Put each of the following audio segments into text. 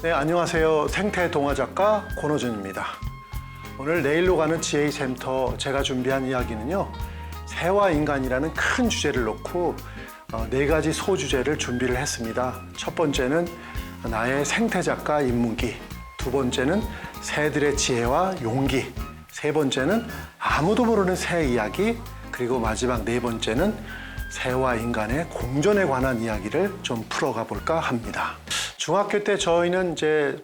네, 안녕하세요. 생태 동화 작가 권호준입니다. 오늘 내일로 가는 GA센터 제가 준비한 이야기는요, 새와 인간이라는 큰 주제를 놓고 네 가지 소주제를 준비를 했습니다. 첫 번째는 나의 생태 작가 인문기, 두 번째는 새들의 지혜와 용기, 세 번째는 아무도 모르는 새 이야기, 그리고 마지막 네 번째는 새와 인간의 공존에 관한 이야기를 좀 풀어가 볼까 합니다. 중학교 때 저희는 이제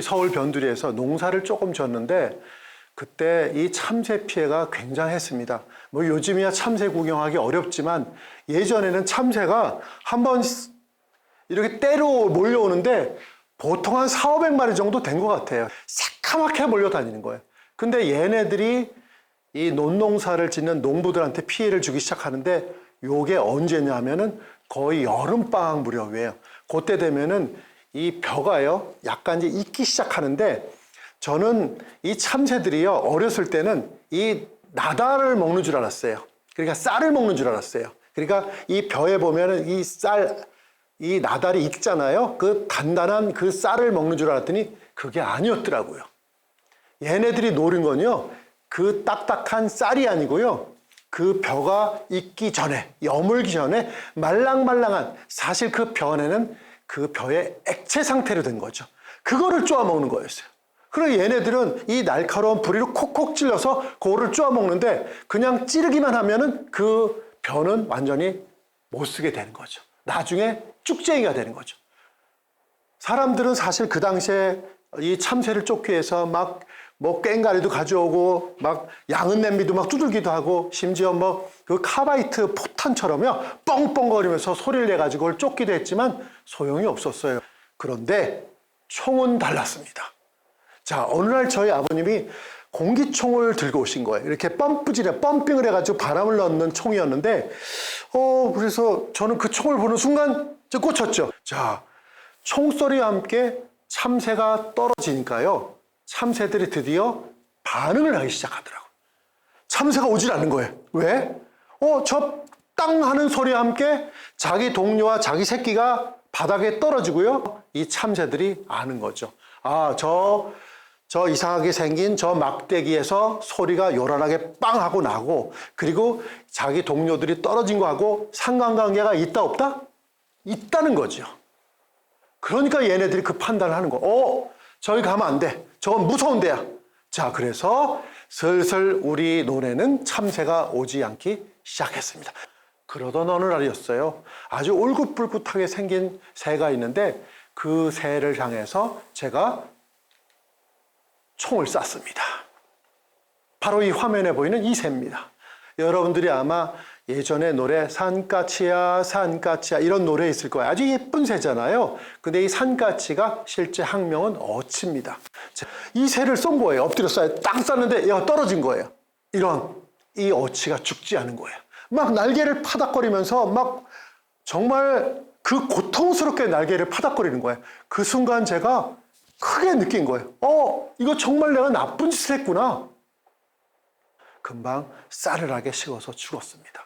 서울 변두리에서 농사를 조금 졌는데 그때 이 참새 피해가 굉장했습니다. 뭐 요즘이야 참새 구경하기 어렵지만 예전에는 참새가 한번 이렇게 때로 몰려오는데 보통 한 400~500마리 정도 된 것 같아요. 새카맣게 몰려다니는 거예요. 근데 얘네들이 이 논농사를 짓는 농부들한테 피해를 주기 시작하는데 요게 언제냐 하면은 거의 여름방학 무렵이에요. 그때 되면은 이 벼가요, 약간 이제 익기 시작하는데 저는 이 참새들이요, 어렸을 때는 이 나달을 먹는 줄 알았어요. 그러니까 쌀을 먹는 줄 알았어요. 그러니까 이 벼에 보면은 이 나달이 익잖아요. 그 단단한 그 쌀을 먹는 줄 알았더니 그게 아니었더라고요. 얘네들이 노린 건요, 그 딱딱한 쌀이 아니고요, 그 벼가 익기 전에, 여물기 전에 말랑말랑한, 사실 그 벼에는 그 벼의 액체 상태로 된 거죠. 그거를 쪼아 먹는 거였어요. 그리고 얘네들은 이 날카로운 부리로 콕콕 찔러서 그거를 쪼아 먹는데 그냥 찌르기만 하면은 그 벼는 완전히 못 쓰게 되는 거죠. 나중에 쭉쟁이가 되는 거죠. 사람들은 사실 그 당시에 이 참새를 쫓기 위해서 막 뭐 꽹가리도 가져오고 막 양은 냄비도 막 두들기도 하고 심지어 뭐 그 카바이트 포탄처럼요 뻥뻥거리면서 소리를 내가지고 그걸 쫓기도 했지만 소용이 없었어요. 그런데 총은 달랐습니다. 자, 어느 날 저희 아버님이 공기총을 들고 오신 거예요. 이렇게 펌핑을 해가지고 바람을 넣는 총이었는데 그래서 저는 그 총을 보는 순간 꽂혔죠. 자, 총소리와 함께 참새가 떨어지니까요, 참새들이 드디어 반응을 하기 시작하더라고요. 참새가 오질 않는 거예요. 왜? 저 땅 하는 소리와 함께 자기 동료와 자기 새끼가 바닥에 떨어지고요, 이 참새들이 아는 거죠. 아, 저 이상하게 생긴 저 막대기에서 소리가 요란하게 빵 하고 나고, 그리고 자기 동료들이 떨어진 거하고 상관관계가 있다 없다? 있다는 거죠. 그러니까 얘네들이 그 판단을 하는 거. 저기 가면 안 돼. 저건 무서운 데야. 자, 그래서 슬슬 우리 논에는 참새가 오지 않기 시작했습니다. 그러던 어느 날이었어요. 아주 울긋불긋하게 생긴 새가 있는데 그 새를 향해서 제가 총을 쐈습니다. 바로 이 화면에 보이는 이 새입니다. 여러분들이 아마 예전에 노래 산까치야 산까치야 이런 노래 있을 거예요. 아주 예쁜 새잖아요. 근데 이 산까치가 실제 학명은 어치입니다. 이 새를 쏜 거예요. 엎드려 쏴요. 딱 쐈는데 얘가 떨어진 거예요. 이 어치가 죽지 않은 거예요. 막 날개를 파닥거리면서 막 정말 그 고통스럽게 날개를 파닥거리는 거예요. 그 순간 제가 크게 느낀 거예요. 이거 정말 내가 나쁜 짓을 했구나. 금방 싸늘하게 식어서 죽었습니다.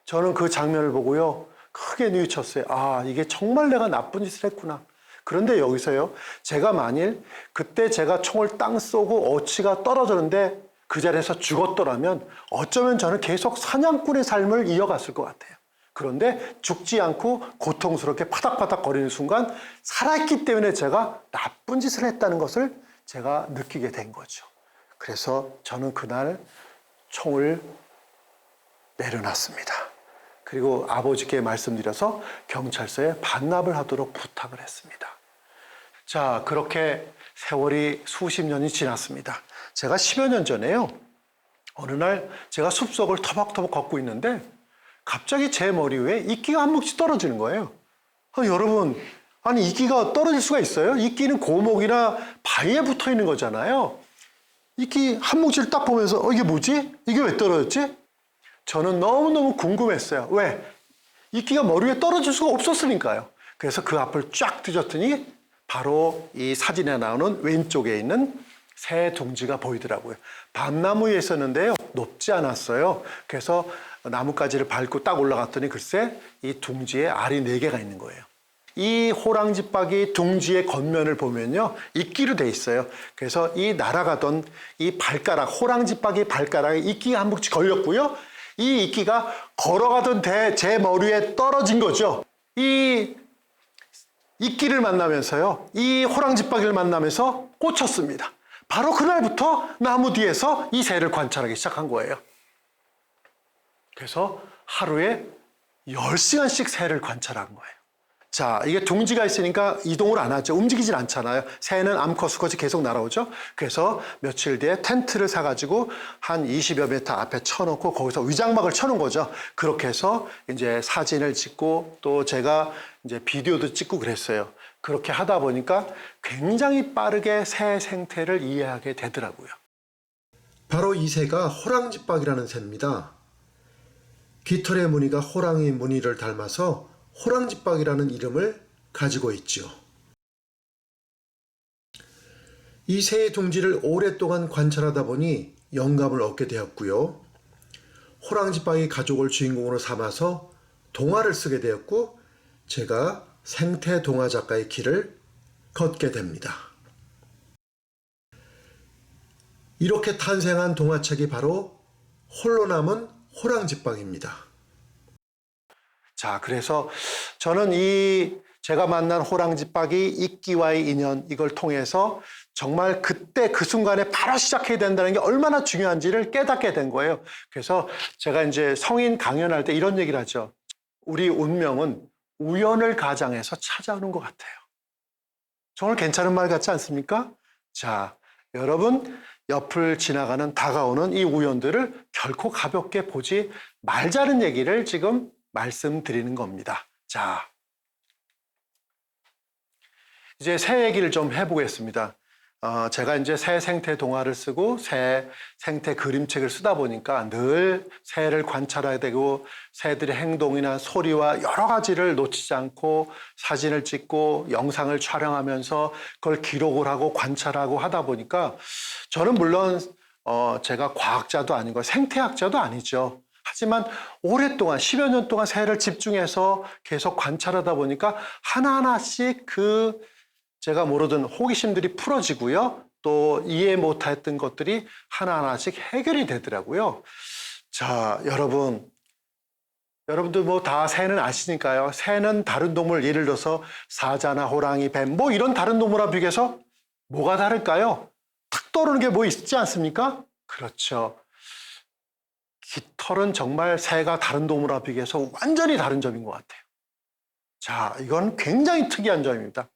저는 그 장면을 보고요, 크게 뉘우쳤어요. 아, 이게 정말 내가 나쁜 짓을 했구나. 그런데 여기서요, 제가 만일 그때 제가 총을 땅 쏘고 어치가 떨어졌는데 그 자리에서 죽었더라면 어쩌면 저는 계속 사냥꾼의 삶을 이어갔을 것 같아요. 그런데 죽지 않고 고통스럽게 파닥파닥 거리는 순간 살아있기 때문에 제가 나쁜 짓을 했다는 것을 제가 느끼게 된 거죠. 그래서 저는 그날 총을 내려놨습니다. 그리고 아버지께 말씀드려서 경찰서에 반납을 하도록 부탁을 했습니다. 자, 그렇게 세월이 수십 년이 지났습니다. 제가 10여 년 전에요, 어느 날 제가 숲속을 터벅터벅 걷고 있는데 갑자기 제 머리 위에 이끼가 한 뭉치 떨어지는 거예요. 여러분, 아니 이끼가 떨어질 수가 있어요? 이끼는 고목이나 바위에 붙어 있는 거잖아요. 이끼 한 뭉치를 딱 보면서 이게 뭐지? 이게 왜 떨어졌지? 저는 너무너무 궁금했어요. 왜? 이끼가 머리 위에 떨어질 수가 없었으니까요. 그래서 그 앞을 쫙 뒤졌더니 바로 이 사진에 나오는 왼쪽에 있는 새 둥지가 보이더라고요. 밤나무 위에 있었는데요, 높지 않았어요. 그래서 나뭇가지를 밟고 딱 올라갔더니 글쎄 이 둥지에 알이 4개가 있는 거예요. 이 호랑지박이 둥지의 겉면을 보면요, 이끼로 돼 있어요. 그래서 이 날아가던 이 발가락, 호랑지박이 발가락에 이끼가 한 뭉치 걸렸고요. 이 이끼가 걸어가던 제 머리에 떨어진 거죠. 이 이끼를 만나면서요, 이 호랑지박이를 만나면서 꽂혔습니다. 바로 그날부터 나무 뒤에서 이 새를 관찰하기 시작한 거예요. 그래서 하루에 10시간씩 새를 관찰한 거예요. 자, 이게 둥지가 있으니까 이동을 안 하죠. 움직이질 않잖아요. 새는 암컷, 수컷이 계속 날아오죠. 그래서 며칠 뒤에 텐트를 사가지고 한 20여 미터 앞에 쳐놓고 거기서 위장막을 쳐놓은 거죠. 그렇게 해서 이제 사진을 찍고 또 제가 이제 비디오도 찍고 그랬어요. 그렇게 하다 보니까 굉장히 빠르게 새 생태를 이해하게 되더라고요. 바로 이 새가 호랑지박이라는 새입니다. 깃털의 무늬가 호랑이 무늬를 닮아서 호랑지박이라는 이름을 가지고 있죠. 이 새의 둥지를 오랫동안 관찰하다 보니 영감을 얻게 되었고요. 호랑지박이 가족을 주인공으로 삼아서 동화를 쓰게 되었고, 제가 생태 동화 작가의 길을 걷게 됩니다. 이렇게 탄생한 동화책이 바로 홀로 남은 호랑지박입니다. 자, 그래서 저는 제가 만난 호랑지박이 이끼와의 인연, 이걸 통해서 정말 그때 그 순간에 바로 시작해야 된다는 게 얼마나 중요한지를 깨닫게 된 거예요. 그래서 제가 이제 성인 강연할 때 이런 얘기를 하죠. 우리 운명은 우연을 가장해서 찾아오는 것 같아요. 정말 괜찮은 말 같지 않습니까? 자, 여러분, 옆을 지나가는 다가오는 이 우연들을 결코 가볍게 보지 말자는 얘기를 지금 말씀드리는 겁니다. 자, 이제 새 얘기를 좀 해보겠습니다. 제가 이제 새 생태 동화를 쓰고 새 생태 그림책을 쓰다 보니까 늘 새를 관찰해야 되고 새들의 행동이나 소리와 여러 가지를 놓치지 않고 사진을 찍고 영상을 촬영하면서 그걸 기록을 하고 관찰하고 하다 보니까 저는 물론 제가 과학자도 아니고 생태학자도 아니죠. 하지만 오랫동안 10여 년 동안 새를 집중해서 계속 관찰하다 보니까 하나하나씩 제가 모르던 호기심들이 풀어지고요. 또 이해 못했던 것들이 하나하나씩 해결이 되더라고요. 자, 여러분들 뭐 다 새는 아시니까요. 새는 다른 동물, 예를 들어서 사자나 호랑이, 뱀, 뭐 이런 다른 동물과 비교해서 뭐가 다를까요? 탁 떠오르는 게 뭐 있지 않습니까? 그렇죠. 깃털은 정말 새가 다른 동물과 비교해서 완전히 다른 점인 것 같아요. 자, 이건 굉장히 특이한 점입니다.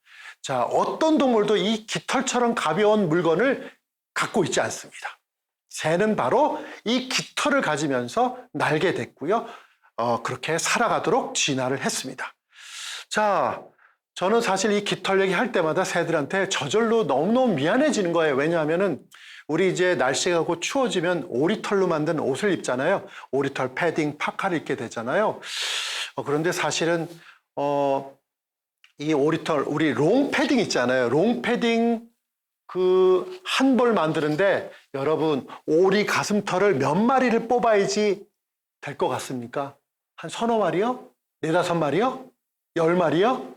자, 어떤 동물도 이 깃털처럼 가벼운 물건을 갖고 있지 않습니다. 새는 바로 이 깃털을 가지면서 날게 됐고요. 그렇게 살아가도록 진화를 했습니다. 자, 저는 사실 이 깃털 얘기 할 때마다 새들한테 저절로 너무너무 미안해지는 거예요. 왜냐하면은 우리 이제 날씨가 곧 추워지면 오리털로 만든 옷을 입잖아요. 오리털 패딩, 파카를 입게 되잖아요. 그런데 사실은 이 오리털, 우리 롱 패딩 있잖아요. 롱 패딩 한 벌 만드는데 여러분, 오리 가슴털을 몇 마리를 뽑아야지 될 것 같습니까? 한 서너 마리요? 네다섯 마리요? 10마리요?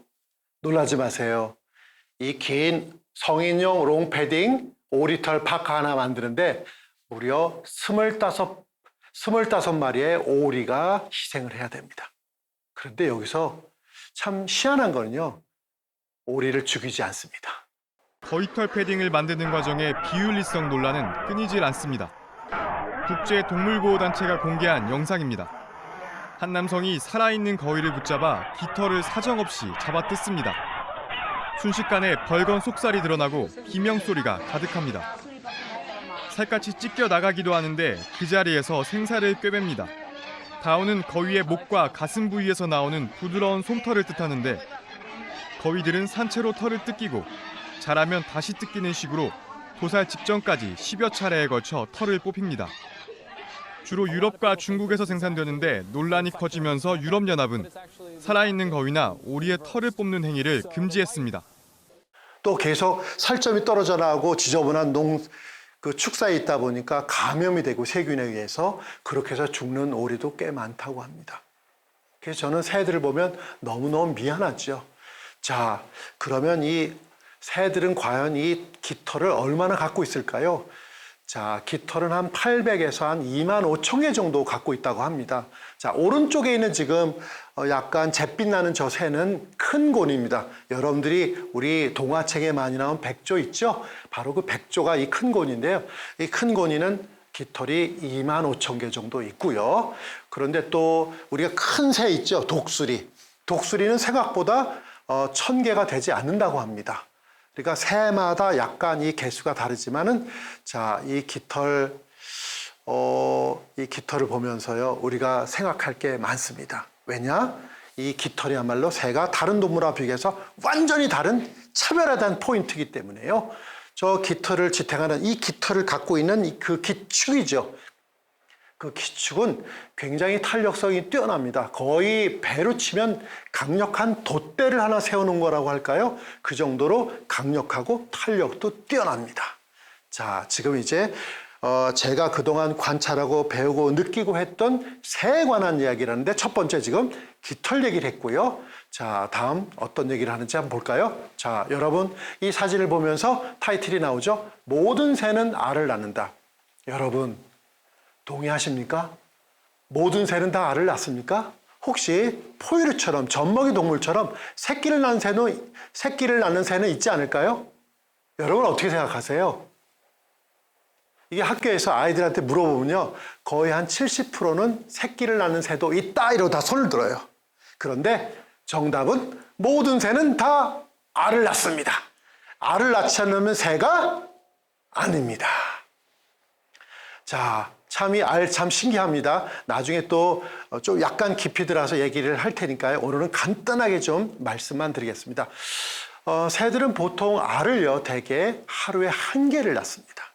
놀라지 마세요. 이 긴 성인용 롱 패딩 오리털 파카 하나 만드는데 무려 25마리의 오리가 희생을 해야 됩니다. 그런데 여기서 참 희한한 거는요, 오리를 죽이지 않습니다. 거위털 패딩을 만드는 과정의 비윤리성 논란은 끊이질 않습니다. 국제동물보호단체가 공개한 영상입니다. 한 남성이 살아있는 거위를 붙잡아 깃털을 사정없이 잡아뜯습니다. 순식간에 벌건 속살이 드러나고 비명소리가 가득합니다. 살갗이 찢겨 나가기도 하는데 그 자리에서 생사를 꿰맵니다. 다오는 거위의 목과 가슴 부위에서 나오는 부드러운 솜털을 뜻하는데 거위들은 산채로 털을 뜯기고 자라면 다시 뜯기는 식으로 도살 직전까지 10여 차례에 걸쳐 털을 뽑힙니다. 주로 유럽과 중국에서 생산되는데 논란이 커지면서 유럽연합은 살아있는 거위나 오리의 털을 뽑는 행위를 금지했습니다. 또 계속 살점이 떨어져 나가고 지저분한 축사에 있다 보니까 감염이 되고 세균에 의해서 그렇게 해서 죽는 오리도 꽤 많다고 합니다. 그래서 저는 새들을 보면 너무너무 미안하죠. 자, 그러면 이 새들은 과연 이 깃털을 얼마나 갖고 있을까요? 자, 깃털은 한 800에서 한 2만 5천 개 정도 갖고 있다고 합니다. 자, 오른쪽에 있는 지금 약간 잿빛 나는 저 새는 큰 곤입니다. 여러분들이 우리 동화책에 많이 나온 백조 있죠? 바로 그 백조가 이 큰 곤인데요. 이 큰 곤이는 깃털이 2만 5천 개 정도 있고요. 그런데 또 우리가 큰 새 있죠? 독수리. 독수리는 생각보다 1,000개가 되지 않는다고 합니다. 그러니까 새마다 약간 이 개수가 다르지만은 자, 이 깃털을 보면서요, 우리가 생각할 게 많습니다. 왜냐? 이 깃털이야말로 새가 다른 동물과 비교해서 완전히 다른 차별화된 포인트이기 때문에요. 저 깃털을 지탱하는 이 깃털을 갖고 있는 그 기축이죠. 그 기축은 굉장히 탄력성이 뛰어납니다. 거의 배로 치면 강력한 돛대를 하나 세우는 거라고 할까요? 그 정도로 강력하고 탄력도 뛰어납니다. 자, 지금 이제 제가 그동안 관찰하고 배우고 느끼고 했던 새에 관한 이야기를 하는데 첫 번째 지금 깃털 얘기를 했고요. 자, 다음 어떤 얘기를 하는지 한번 볼까요? 자, 여러분 이 사진을 보면서 타이틀이 나오죠? 모든 새는 알을 낳는다. 여러분 동의하십니까? 모든 새는 다 알을 낳습니까? 혹시 포유류처럼 젖먹이 동물처럼 새끼를 낳는 새는 있지 않을까요? 여러분 어떻게 생각하세요? 이게 학교에서 아이들한테 물어보면요, 거의 한 70%는 새끼를 낳는 새도 있다 이러고 다 손을 들어요. 그런데 정답은 모든 새는 다 알을 낳습니다. 알을 낳지 않으면 새가 아닙니다. 자, 참 이 알 참 신기합니다. 나중에 또 좀 약간 깊이 들어서 얘기를 할 테니까요. 오늘은 간단하게 좀 말씀만 드리겠습니다. 새들은 보통 알을요, 대개 하루에 1개를 낳습니다.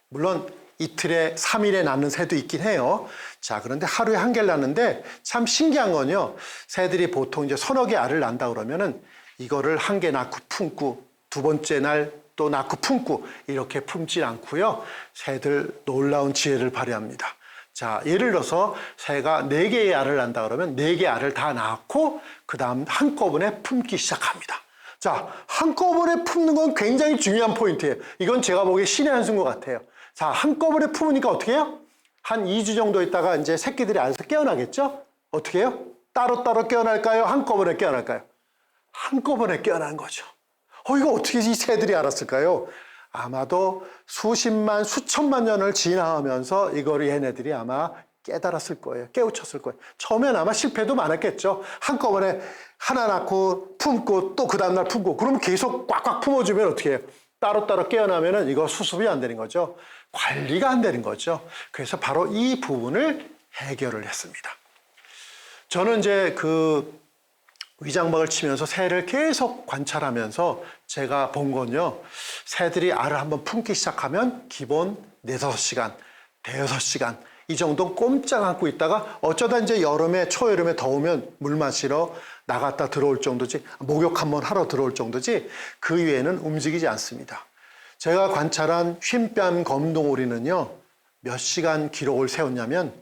물론 이틀에 3일에 낳는 새도 있긴 해요. 자, 그런데 하루에 1개를 낳는데 참 신기한 건요, 새들이 보통 이제 서너 개 알을 낳는다 그러면은 이거를 1개 낳고 품고 두 번째 날 또 낳고 품고 이렇게 품질 않고요. 새들 놀라운 지혜를 발휘합니다. 자, 예를 들어서 새가 4개의 알을 낳는다 그러면 4개의 알을 다 낳고 그 다음 한꺼번에 품기 시작합니다. 자, 한꺼번에 품는 건 굉장히 중요한 포인트예요. 이건 제가 보기에 신의 한 수인 것 같아요. 자, 한꺼번에 품으니까 어떻게 해요? 한 2주 정도 있다가 이제 새끼들이 알에서 깨어나겠죠? 어떻게 해요? 따로따로 깨어날까요? 한꺼번에 깨어날까요? 한꺼번에 깨어난 거죠. 이거 어떻게 이 새들이 알았을까요? 아마도 수십만, 수천만 년을 지나가면서 이거를 얘네들이 아마 깨달았을 거예요. 깨우쳤을 거예요. 처음엔 아마 실패도 많았겠죠. 한꺼번에 하나 낳고 품고 또 그 다음날 품고 그러면 계속 꽉꽉 품어주면 어떻게 해요? 따로따로 깨어나면은 이거 수습이 안 되는 거죠. 관리가 안 되는 거죠. 그래서 바로 이 부분을 해결을 했습니다. 저는 이제 그 위장막을 치면서 새를 계속 관찰하면서 제가 본 건요, 새들이 알을 한번 품기 시작하면 기본 4-5시간, 대여섯 시간 이 정도 꼼짝 않고 있다가 어쩌다 이제 여름에, 초여름에 더우면 물 마시러 나갔다 들어올 정도지, 목욕 한번 하러 들어올 정도지 그 이외에는 움직이지 않습니다. 제가 관찰한 흰뺨 검둥오리는요, 몇 시간 기록을 세웠냐면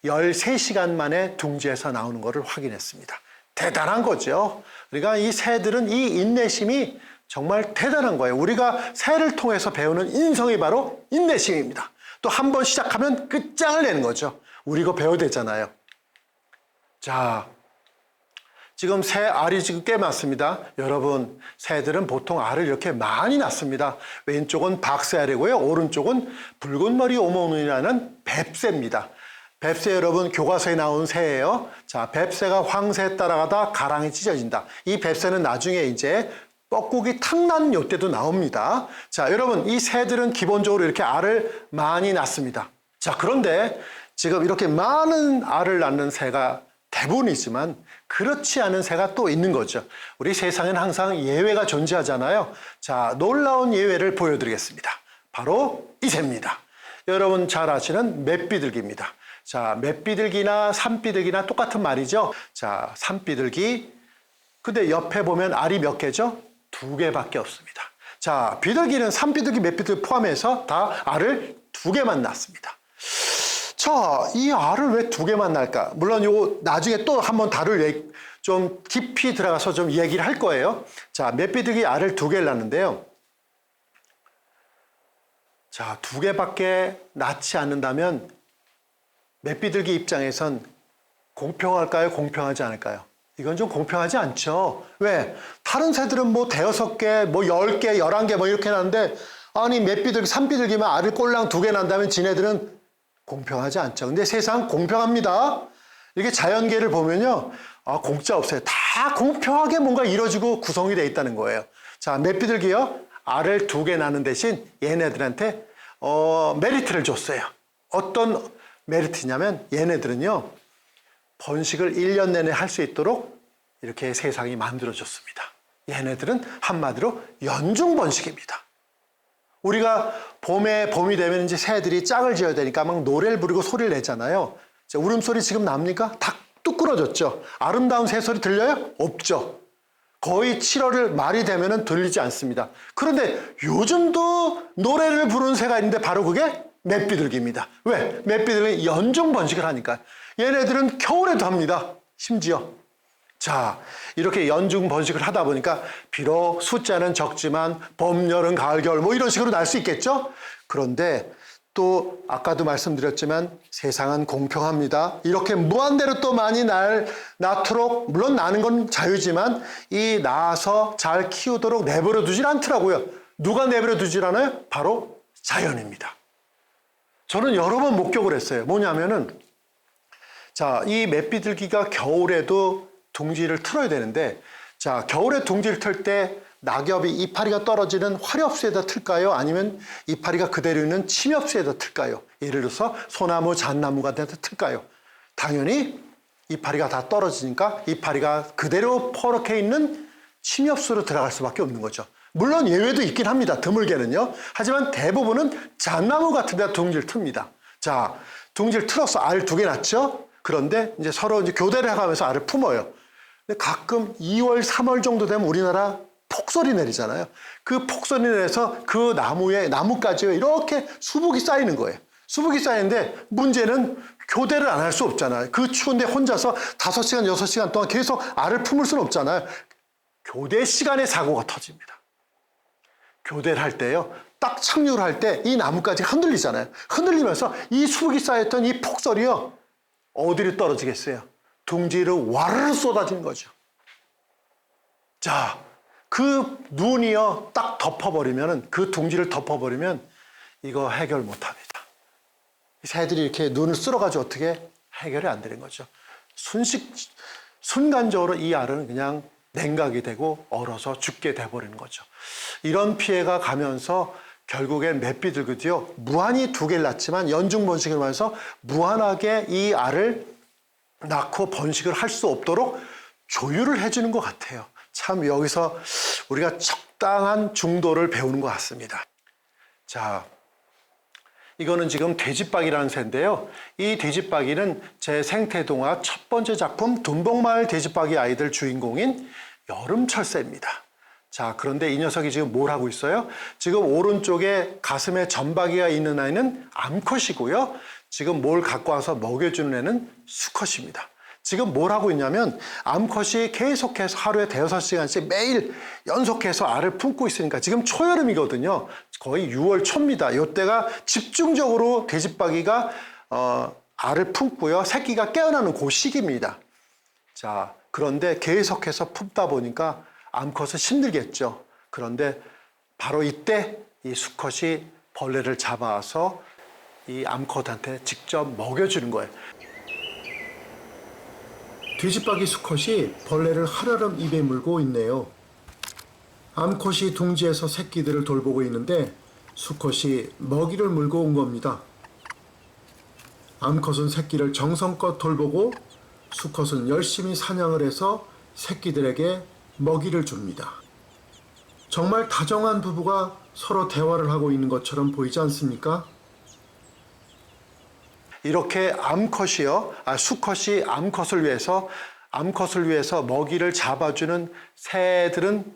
13시간 만에 둥지에서 나오는 것을 확인했습니다. 대단한 거죠. 그러니까 이 새들은 이 인내심이 정말 대단한 거예요. 우리가 새를 통해서 배우는 인성이 바로 인내심입니다. 또 한 번 시작하면 끝장을 내는 거죠. 우리 이거 배워야 되잖아요. 자, 지금 새 알이 지금 꽤 많습니다. 여러분, 새들은 보통 알을 이렇게 많이 낳습니다. 왼쪽은 박새알이고요. 오른쪽은 붉은머리 오모눈이라는 뱁새입니다. 뱁새 여러분 교과서에 나온 새예요. 자, 뱁새가 황새에 따라가다 가랑이 찢어진다. 이 뱁새는 나중에 이제 뻐꾸기 탕난 요때도 나옵니다. 자, 여러분 이 새들은 기본적으로 이렇게 알을 많이 낳습니다. 자, 그런데 지금 이렇게 많은 알을 낳는 새가 대부분이지만 그렇지 않은 새가 또 있는 거죠. 우리 세상에는 항상 예외가 존재하잖아요. 자, 놀라운 예외를 보여드리겠습니다. 바로 이 새입니다. 여러분 잘 아시는 맷비둘기입니다. 자, 맷비둘기나 산비둘기나 똑같은 말이죠. 자, 산비둘기. 근데 옆에 보면 알이 몇 개죠? 2개밖에 없습니다. 자, 비둘기는 산비둘기, 맷비둘기 포함해서 다 알을 2개만 낳습니다. 자, 이 알을 왜 2개만 낳을까? 물론 요거 나중에 또 한번 좀 깊이 들어가서 좀 얘기를 할 거예요. 자, 맷비둘기 알을 2개를 낳는데요. 자, 2개밖에 낳지 않는다면 맷비둘기 입장에선 공평할까요? 공평하지 않을까요? 이건 좀 공평하지 않죠. 왜? 다른 새들은 뭐 5개, 뭐 10개, 11개 뭐 이렇게 낳는데 아니 맷비둘기, 산비둘기만 알을 꼴랑 2개 낳는다면 지네들은 공평하지 않죠. 근데 세상 공평합니다. 이렇게 자연계를 보면요. 공짜 없어요. 다 공평하게 뭔가 이루어지고 구성이 되어 있다는 거예요. 자, 맷비둘기요. 알을 2개 낳는 대신 얘네들한테 메리트를 줬어요. 어떤 메리트냐면 얘네들은요. 번식을 1년 내내 할 수 있도록 이렇게 세상이 만들어졌습니다. 얘네들은 한마디로 연중 번식입니다. 우리가 봄이 되면 이제 새들이 짝을 지어야 되니까 막 노래를 부르고 소리를 내잖아요. 자, 울음소리 지금 납니까? 다 뚝 끊어졌죠. 아름다운 새소리 들려요? 없죠. 거의 7월을 말이 되면은 들리지 않습니다. 그런데 요즘도 노래를 부르는 새가 있는데 바로 그게 맷비둘기입니다. 왜? 맷비둘기 연중 번식을 하니까. 얘네들은 겨울에도 합니다. 심지어. 자, 이렇게 연중 번식을 하다 보니까 비록 숫자는 적지만 봄, 여름, 가을, 겨울 뭐 이런 식으로 날 수 있겠죠? 그런데 또 아까도 말씀드렸지만 세상은 공평합니다. 이렇게 무한대로 또 많이 낳도록 물론 나는 건 자유지만 이 낳아서 잘 키우도록 내버려 두질 않더라고요. 누가 내버려 두질 않아요? 바로 자연입니다. 저는 여러 번 목격을 했어요. 뭐냐면은 자, 이 맷비둘기가 겨울에도 둥지를 틀어야 되는데 자, 겨울에 둥지를 틀 때 낙엽이 이파리가 떨어지는 화렵수에다 틀까요? 아니면 이파리가 그대로 있는 침엽수에다 틀까요? 예를 들어서 소나무, 잣나무 같은 데 틀까요? 당연히 이파리가 다 떨어지니까 이파리가 그대로 퍼렇게 있는 침엽수로 들어갈 수밖에 없는 거죠. 물론 예외도 있긴 합니다. 드물게는요. 하지만 대부분은 잣나무 같은 데 둥지를 틉니다. 자, 둥지를 틀어서 알 2개 낳죠? 그런데 이제 서로 이제 교대를 해가면서 알을 품어요. 근데 가끔 2월, 3월 정도 되면 우리나라 폭설이 내리잖아요. 그 폭설이 내려서 그 나무까지 이렇게 수북이 쌓이는 거예요. 수북이 쌓이는데 문제는 교대를 안 할 수 없잖아요. 그 추운데 혼자서 5시간, 6시간 동안 계속 알을 품을 수는 없잖아요. 교대 시간에 사고가 터집니다. 교대를 할 때요. 딱 착륙을 할 때 이 나무까지가 흔들리잖아요. 흔들리면서 이 수북이 쌓였던 이 폭설이요. 어디로 떨어지겠어요? 둥지로 와르르 쏟아지는 거죠. 자, 그 눈이요 딱 덮어버리면 그 둥지를 덮어버리면 이거 해결 못합니다. 새들이 이렇게 눈을 쓸어가지고 어떻게 해결이 안 되는 거죠. 순간적으로 이 알은 그냥 냉각이 되고 얼어서 죽게 돼버리는 거죠. 이런 피해가 가면서 결국엔 맷비둘기도요 무한히 2개를 낳지만 연중 번식을 하면서 무한하게 이 알을 낳고 번식을 할 수 없도록 조율을 해주는 것 같아요. 참 여기서 우리가 적당한 중도를 배우는 것 같습니다. 자, 이거는 지금 돼지박이라는 새인데요. 이 돼지박이는 제 생태동화 첫 번째 작품 둔봉마을 돼지박이 아이들 주인공인 여름철새입니다. 자, 그런데 이 녀석이 지금 뭘 하고 있어요? 지금 오른쪽에 가슴에 점박이가 있는 아이는 암컷이고요. 지금 뭘 갖고 와서 먹여주는 애는 수컷입니다. 지금 뭘 하고 있냐면 암컷이 계속해서 하루에 5-6시간씩 매일 연속해서 알을 품고 있으니까 지금 초여름이거든요. 거의 6월 초입니다. 이때가 집중적으로 돼지박이가 알을 품고요. 새끼가 깨어나는 그 시기입니다. 자, 그런데 계속해서 품다 보니까 암컷은 힘들겠죠. 그런데 바로 이때 이 수컷이 벌레를 잡아서 이 암컷한테 직접 먹여주는 거예요. 돼지박이 수컷이 벌레를 하라름 입에 물고 있네요. 암컷이 둥지에서 새끼들을 돌보고 있는데 수컷이 먹이를 물고 온 겁니다. 암컷은 새끼를 정성껏 돌보고 수컷은 열심히 사냥을 해서 새끼들에게 먹이를 줍니다. 정말 다정한 부부가 서로 대화를 하고 있는 것처럼 보이지 않습니까? 이렇게 수컷이 암컷을 위해서 먹이를 잡아주는 새들은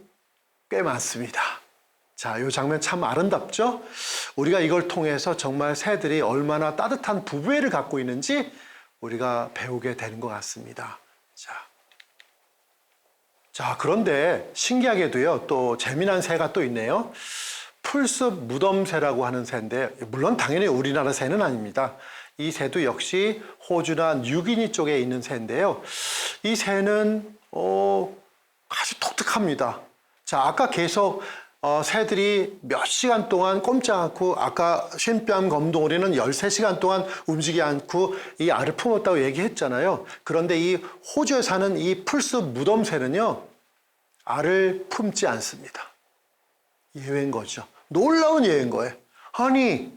꽤 많습니다. 자, 이 장면 참 아름답죠? 우리가 이걸 통해서 정말 새들이 얼마나 따뜻한 부부애를 갖고 있는지 우리가 배우게 되는 것 같습니다. 자, 그런데 신기하게도요, 또 재미난 새가 또 있네요. 풀숲 무덤새라고 하는 새인데, 물론 당연히 우리나라 새는 아닙니다. 이 새도 역시 호주나 뉴기니 쪽에 있는 새인데요. 이 새는 아주 독특합니다. 자, 아까 계속 새들이 몇 시간 동안 꼼짝 않고, 아까 쉰뺨 검둥오리는 13시간 동안 움직이지 않고 이 알을 품었다고 얘기했잖아요. 그런데 이 호주에 사는 이 풀숲 무덤새는요, 알을 품지 않습니다. 예외인 거죠. 놀라운 예외인 거예요. 아니,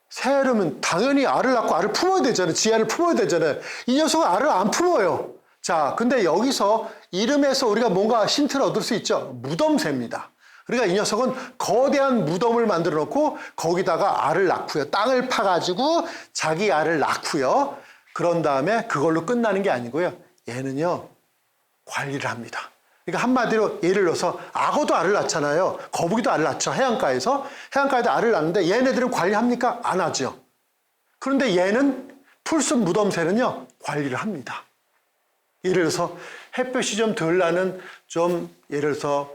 새라면 당연히 알을 낳고 알을 품어야 되잖아요. 지 알을 품어야 되잖아요. 이 녀석은 알을 안 품어요. 자, 근데 여기서 이름에서 우리가 뭔가 힌트를 얻을 수 있죠. 무덤새입니다. 그러니까 이 녀석은 거대한 무덤을 만들어 놓고 거기다가 알을 낳고요. 땅을 파가지고 자기 알을 낳고요. 그런 다음에 그걸로 끝나는 게 아니고요. 얘는요, 관리를 합니다. 그러니까 한마디로 예를 들어서 악어도 알을 낳잖아요. 거북이도 알을 낳죠. 해안가에서. 해안가에도 알을 낳는데 얘네들은 관리합니까? 안 하죠. 그런데 얘는 풀숲 무덤새는요, 관리를 합니다. 예를 들어서 햇볕이 좀 덜 나는 좀 예를 들어서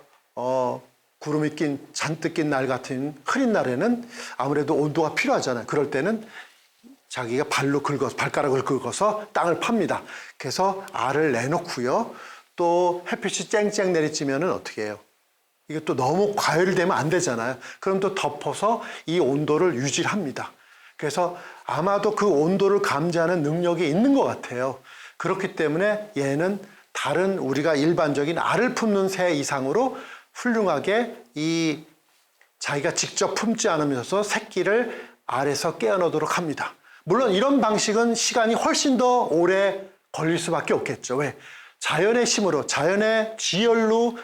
구름이 잔뜩 낀 날 같은 흐린 날에는 아무래도 온도가 필요하잖아요. 그럴 때는 자기가 발가락을 긁어서 땅을 팝니다. 그래서 알을 내놓고요. 또 햇빛이 쨍쨍 내리쬐면은 어떻게 해요? 이게 또 너무 과열되면 안 되잖아요. 그럼 또 덮어서 이 온도를 유지합니다. 그래서 아마도 그 온도를 감지하는 능력이 있는 것 같아요. 그렇기 때문에 얘는 다른 우리가 일반적인 알을 품는 새 이상으로 훌륭하게 이 자기가 직접 품지 않으면서 새끼를 알에서 깨어나도록 합니다. 물론 이런 방식은 시간이 훨씬 더 오래 걸릴 수밖에 없겠죠. 왜? 자연의 힘으로, 자연의 지열로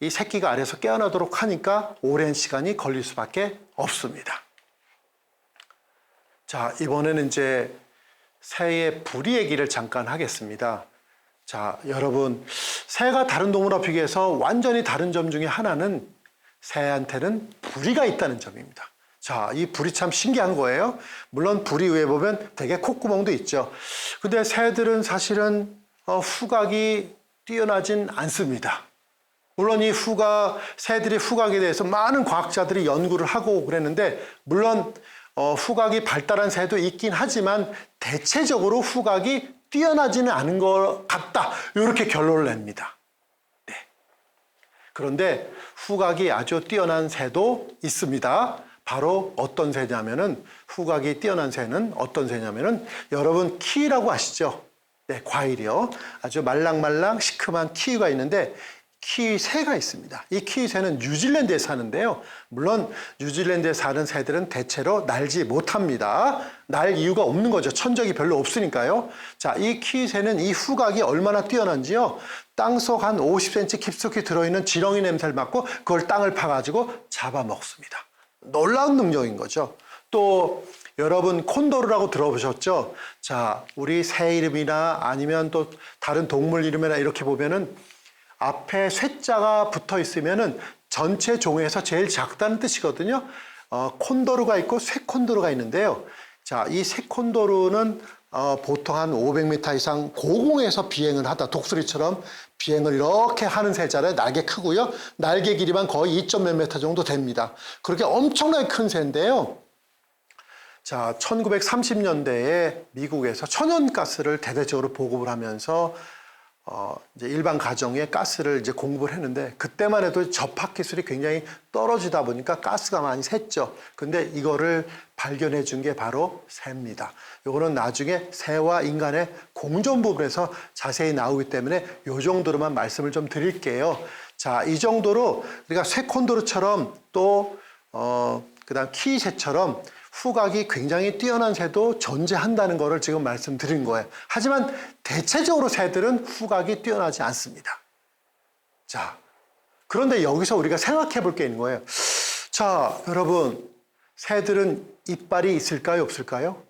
이 새끼가 알에서 깨어나도록 하니까 오랜 시간이 걸릴 수밖에 없습니다. 자, 이번에는 이제 새의 부리 얘기를 잠깐 하겠습니다. 자, 여러분, 새가 다른 동물과 비교해서 완전히 다른 점 중에 하나는 새한테는 부리가 있다는 점입니다. 자, 이 부리 참 신기한 거예요. 물론 부리 위에 보면 되게 콧구멍도 있죠. 근데 새들은 사실은 후각이 뛰어나진 않습니다. 물론 이 새들의 후각에 대해서 많은 과학자들이 연구를 하고 그랬는데, 물론 후각이 발달한 새도 있긴 하지만 대체적으로 후각이 뛰어나지는 않은 것 같다. 이렇게 결론을 냅니다. 네. 그런데 후각이 아주 뛰어난 새도 있습니다. 바로 어떤 새냐면은, 후각이 뛰어난 새는 어떤 새냐면은, 여러분 키위라고 아시죠? 네, 과일이요. 아주 말랑말랑 시큼한 키위가 있는데, 키위새가 있습니다. 이 키위새는 뉴질랜드에 사는데요. 물론 뉴질랜드에 사는 새들은 대체로 날지 못합니다. 날 이유가 없는 거죠. 천적이 별로 없으니까요. 자, 이 키위새는 이 후각이 얼마나 뛰어난지요. 땅속 한 50cm 깊숙이 들어있는 지렁이 냄새를 맡고 그걸 땅을 파가지고 잡아먹습니다. 놀라운 능력인 거죠. 또 여러분 콘도르라고 들어보셨죠? 자, 우리 새 이름이나 아니면 또 다른 동물 이름이나 이렇게 보면은 앞에 쇠자가 붙어 있으면은 전체 종에서 제일 작다는 뜻이거든요. 콘도르가 있고 쇠콘도르가 있는데요. 자, 이 쇠콘도르는 보통 한 500m 이상 고공에서 비행을 하다, 독수리처럼 비행을 이렇게 하는 새잖아요. 날개 크고요. 날개 길이만 거의 2몇 m 정도 됩니다. 그렇게 엄청나게 큰 새인데요. 자, 1930년대에 미국에서 천연가스를 대대적으로 보급을 하면서 이제 일반 가정에 가스를 이제 공급을 했는데, 그때만 해도 접합 기술이 굉장히 떨어지다 보니까 가스가 많이 샜죠. 근데 이거를 발견해 준 게 바로 새입니다. 요거는 나중에 새와 인간의 공존 부분에서 자세히 나오기 때문에 요 정도로만 말씀을 좀 드릴게요. 자, 이 정도로 우리가 쇠콘도르처럼 또 그다음 키위새처럼 후각이 굉장히 뛰어난 새도 존재한다는 것을 지금 말씀드린 거예요. 하지만 대체적으로 새들은 후각이 뛰어나지 않습니다. 자, 그런데 여기서 우리가 생각해 볼 게 있는 거예요. 자, 여러분, 새들은 이빨이 있을까요, 없을까요?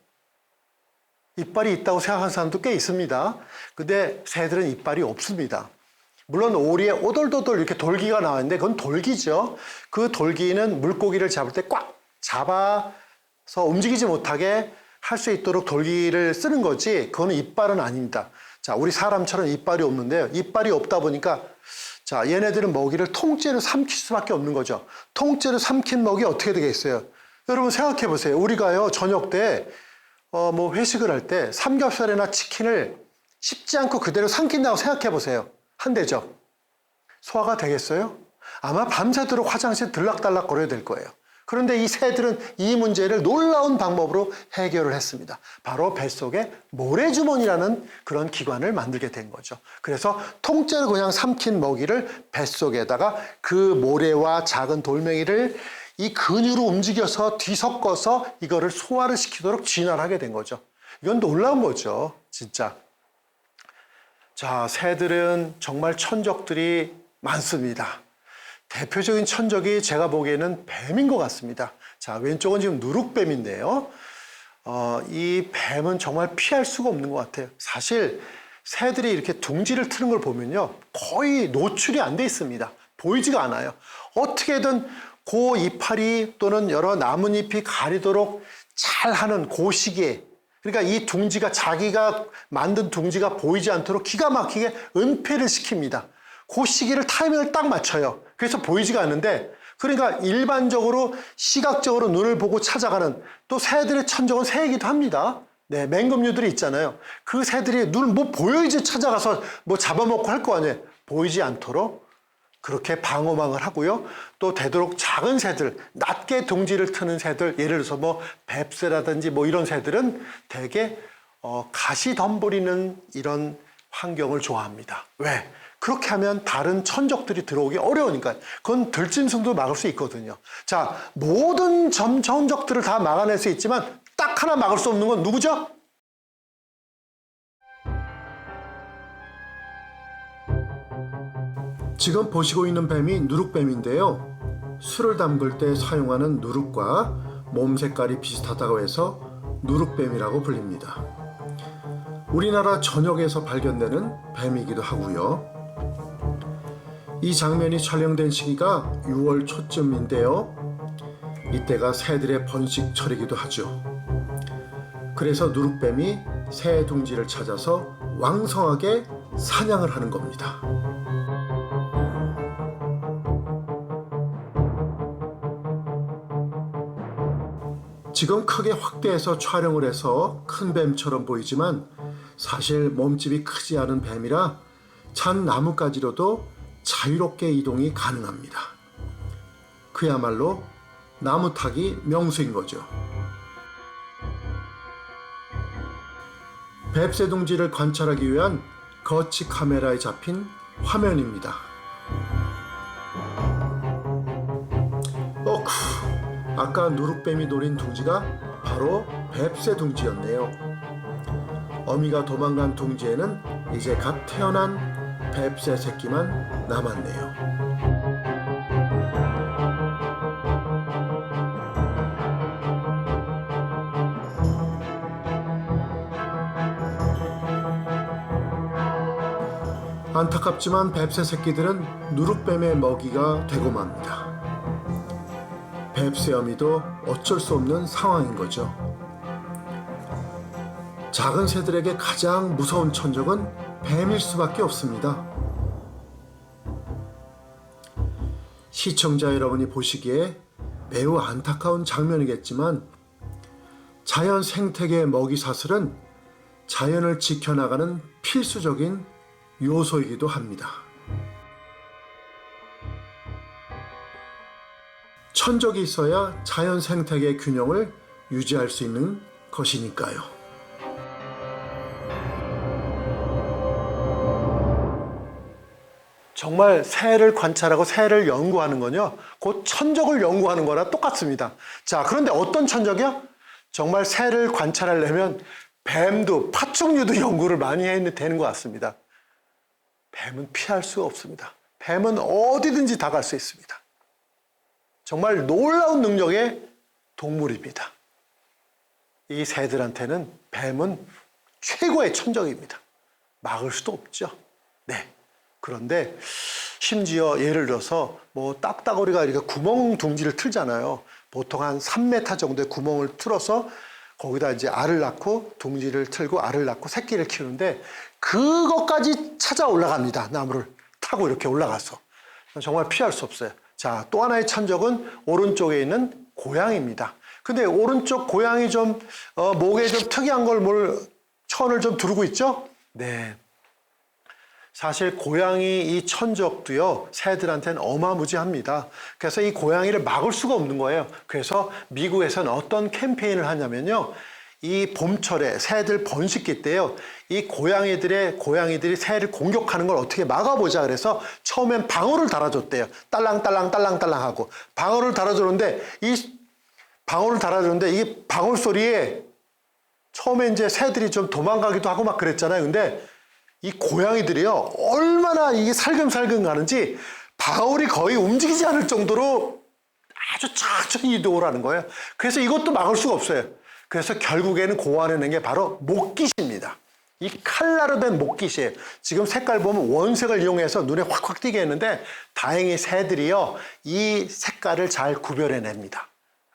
이빨이 있다고 생각하는 사람도 꽤 있습니다. 근데 새들은 이빨이 없습니다. 물론 오리에 오돌도돌 이렇게 돌기가 나왔는데 그건 돌기죠. 그 돌기는 물고기를 잡을 때 꽉 잡아서 움직이지 못하게 할 수 있도록 돌기를 쓰는 거지 그거는 이빨은 아닙니다. 자, 우리 사람처럼 이빨이 없는데요. 이빨이 없다 보니까 자, 얘네들은 먹이를 통째로 삼킬 수밖에 없는 거죠. 통째로 삼킨 먹이 어떻게 되겠어요? 여러분 생각해 보세요. 우리가요, 저녁 때 회식을 할 때 삼겹살이나 치킨을 씹지 않고 그대로 삼킨다고 생각해 보세요. 한 대죠. 소화가 되겠어요? 아마 밤새도록 화장실 들락달락 거려야 될 거예요. 그런데 이 새들은 이 문제를 놀라운 방법으로 해결을 했습니다. 바로 뱃속에 모래주머니라는 그런 기관을 만들게 된 거죠. 그래서 통째로 그냥 삼킨 먹이를 뱃속에다가 그 모래와 작은 돌멩이를 이 근육으로 움직여서 뒤섞어서 이거를 소화를 시키도록 진화를 하게 된 거죠. 이건 놀라운 거죠, 진짜. 자, 새들은 정말 천적들이 많습니다. 대표적인 천적이 제가 보기에는 뱀인 것 같습니다. 자, 왼쪽은 지금 누룩뱀인데요. 이 뱀은 정말 피할 수가 없는 것 같아요. 사실 새들이 이렇게 둥지를 트는 걸 보면요, 거의 노출이 안 돼 있습니다. 보이지가 않아요. 어떻게든 그 이파리 또는 여러 나뭇잎이 가리도록 잘하는 그 시기에, 그러니까 이 둥지가 자기가 만든 둥지가 보이지 않도록 기가 막히게 은폐를 시킵니다. 그 시기를 타이밍을 딱 맞춰요. 그래서 보이지가 않는데, 그러니까 일반적으로 시각적으로 눈을 보고 찾아가는, 또 새들의 천적은 새이기도 합니다. 네, 맹금류들이 있잖아요. 그 새들이 눈을 뭐 보여야지 찾아가서 뭐 잡아먹고 할 거 아니에요. 보이지 않도록 그렇게 방어막을 하고요. 또 되도록 작은 새들, 낮게 둥지를 트는 새들, 예를 들어서 뭐 뱁새라든지 뭐 이런 새들은 되게 가시 덤버리는 이런 환경을 좋아합니다. 왜? 그렇게 하면 다른 천적들이 들어오기 어려우니까. 그건 들짐승도 막을 수 있거든요. 자, 모든 천적들을 다 막아낼 수 있지만 딱 하나 막을 수 없는 건 누구죠? 지금 보시고 있는 뱀이 누룩뱀인데요. 술을 담글 때 사용하는 누룩과 몸 색깔이 비슷하다고 해서 누룩뱀이라고 불립니다. 우리나라 전역에서 발견되는 뱀이기도 하고요. 이 장면이 촬영된 시기가 6월 초쯤인데요. 이때가 새들의 번식철이기도 하죠. 그래서 누룩뱀이 새 둥지를 찾아서 왕성하게 사냥을 하는 겁니다. 지금 크게 확대해서 촬영을 해서 큰 뱀처럼 보이지만 사실 몸집이 크지 않은 뱀이라 찬 나뭇가지로도 자유롭게 이동이 가능합니다. 그야말로 나무 타기 명수인 거죠. 뱁새 둥지를 관찰하기 위한 거치 카메라에 잡힌 화면입니다. 어쿠, 아까 누룩뱀이 노린 둥지가 바로 뱁새 둥지였네요. 어미가 도망간 둥지에는 이제 갓 태어난 뱁새 새끼만 남았네요. 안타깝지만 뱁새 새끼들은 누룩뱀의 먹이가 되고 맙니다. 뱁새 어미도 어쩔 수 없는 상황인 거죠. 작은 새들에게 가장 무서운 천적은 뱀일 수밖에 없습니다. 시청자 여러분이 보시기에 매우 안타까운 장면이겠지만 자연 생태계의 먹이사슬은 자연을 지켜나가는 필수적인 요소이기도 합니다. 천적이 있어야 자연 생태계 균형을 유지할 수 있는 것이니까요. 정말 새를 관찰하고 새를 연구하는 건요, 곧 천적을 연구하는 거랑 똑같습니다. 자, 그런데 어떤 천적이요? 정말 새를 관찰하려면 뱀도, 파충류도 연구를 많이 해야 되는 것 같습니다. 뱀은 피할 수가 없습니다. 뱀은 어디든지 다 갈 수 있습니다. 정말 놀라운 능력의 동물입니다. 이 새들한테는 뱀은 최고의 천적입니다. 막을 수도 없죠. 네. 그런데 심지어 예를 들어서 뭐 딱따구리가 이렇게 구멍 둥지를 틀잖아요. 보통 한 3m 정도의 구멍을 틀어서 거기다 이제 알을 낳고 둥지를 틀고 알을 낳고 새끼를 키우는데 그것까지 찾아 올라갑니다. 나무를 타고 이렇게 올라가서. 정말 피할 수 없어요. 자, 또 하나의 천적은 오른쪽에 있는 고양이입니다. 근데 오른쪽 고양이 좀 목에 좀 특이한 걸 천을 좀 두르고 있죠? 네. 사실 고양이 이 천적도요, 새들한테는 어마무지합니다. 그래서 이 고양이를 막을 수가 없는 거예요. 그래서 미국에서는 어떤 캠페인을 하냐면요, 이 봄철에 새들 번식기 때요, 이 고양이들이 새를 공격하는 걸 어떻게 막아보자 그래서 처음엔 방울을 달아줬대요. 딸랑딸랑 딸랑딸랑 하고 방울을 달아줬는데 이 방울 소리에 처음에 이제 새들이 좀 도망가기도 하고 막 그랬잖아요. 근데 이 고양이들이요, 얼마나 이게 살금살금 가는지 방울이 거의 움직이지 않을 정도로 아주 천천히 이동을 하는 거예요. 그래서 이것도 막을 수가 없어요. 그래서 결국에는 고안해낸 게 바로 목깃입니다. 이 칼라로 된 목깃이에요. 지금 색깔 보면 원색을 이용해서 눈에 확확 띄게 했는데 다행히 새들이요, 이 색깔을 잘 구별해냅니다.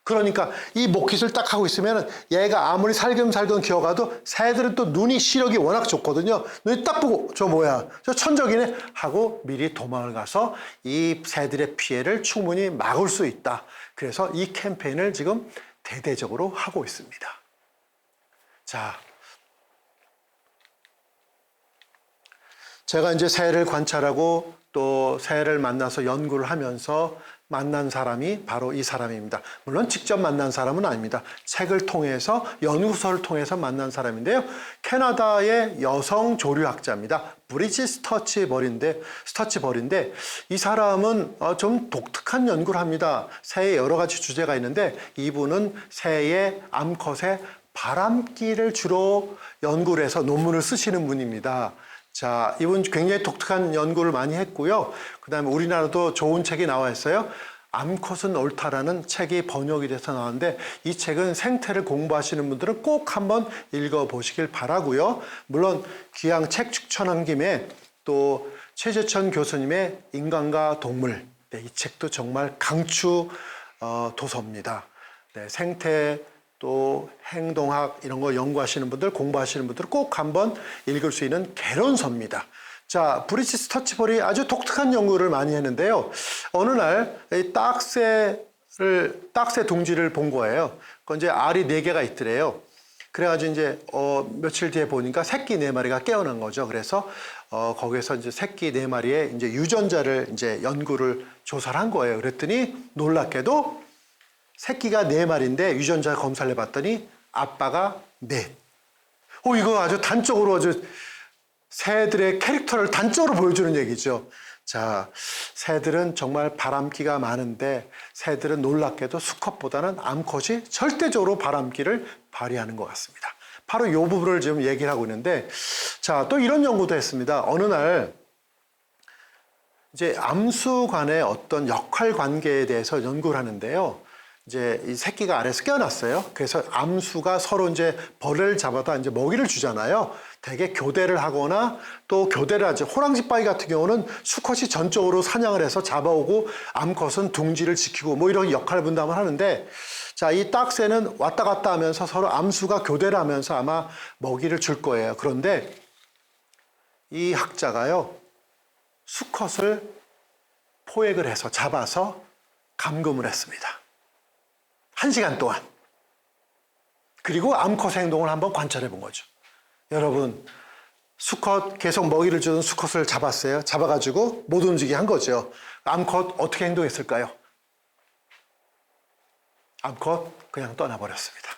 그러니까 이 목깃을 딱 하고 있으면 얘가 아무리 살금살금 기어가도 새들은 또 눈이 시력이 워낙 좋거든요. 눈이 딱 보고 저 뭐야, 저 천적이네 하고 미리 도망을 가서 이 새들의 피해를 충분히 막을 수 있다. 그래서 이 캠페인을 지금 대대적으로 하고 있습니다. 자, 제가 이제 새를 관찰하고 또 새를 만나서 연구를 하면서 만난 사람이 바로 이 사람입니다. 물론 직접 만난 사람은 아닙니다. 책을 통해서, 연구소를 통해서 만난 사람인데요. 캐나다의 여성 조류학자입니다. 브리짓 스터치벌인데 이 사람은 좀 독특한 연구를 합니다. 새의 여러 가지 주제가 있는데 이분은 새의 암컷의 바람기를 주로 연구를 해서 논문을 쓰시는 분입니다. 자, 이분 굉장히 독특한 연구를 많이 했고요. 그 다음에 우리나라도 좋은 책이 나와 있어요. 암컷은 옳다라는 책이 번역이 돼서 나왔는데 이 책은 생태를 공부하시는 분들은 꼭 한번 읽어보시길 바라고요. 물론 귀향 책 추천한 김에 또 최재천 교수님의 인간과 동물, 네, 이 책도 정말 강추 도서입니다. 네, 생태 또 행동학 이런 거 연구하시는 분들, 공부하시는 분들 꼭 한번 읽을 수 있는 개론서입니다. 자, 브리짓 스터치벌이 아주 독특한 연구를 많이 했는데요. 어느 날 이 딱새 둥지를 본 거예요. 그건 이제 알이 4개가 있더래요. 그래가지고 이제 며칠 뒤에 보니까 새끼 4마리가 깨어난 거죠. 그래서 거기에서 이제 새끼 4마리의 이제 유전자를 이제 연구를 조사를 한 거예요. 그랬더니 놀랍게도 새끼가 4마리인데 유전자 검사를 해봤더니 아빠가 넷. 이거 아주 단적으로 아주 새들의 캐릭터를 단적으로 보여주는 얘기죠. 자, 새들은 정말 바람기가 많은데 새들은 놀랍게도 수컷보다는 암컷이 절대적으로 바람기를 발휘하는 것 같습니다. 바로 이 부분을 지금 얘기를 하고 있는데, 자, 또 이런 연구도 했습니다. 어느 날 이제 암수 간의 어떤 역할 관계에 대해서 연구를 하는데요. 이제 이 새끼가 알에서 깨어났어요. 그래서 암수가 서로 이제 벌을 잡아다 이제 먹이를 주잖아요. 대개 교대를 하거나 또 교대를 하죠. 호랑지바위 같은 경우는 수컷이 전적으로 사냥을 해서 잡아오고 암컷은 둥지를 지키고 뭐 이런 역할 분담을 하는데, 자, 이 딱새는 왔다 갔다 하면서 서로 암수가 교대를 하면서 아마 먹이를 줄 거예요. 그런데 이 학자가요, 수컷을 포획을 해서 잡아서 감금을 했습니다. 1시간 동안. 그리고 암컷 행동을 한번 관찰해 본 거죠. 여러분, 수컷 계속 먹이를 주는 수컷을 잡았어요. 잡아가지고 못 움직이게 한 거죠. 암컷 어떻게 행동했을까요? 암컷 그냥 떠나버렸습니다.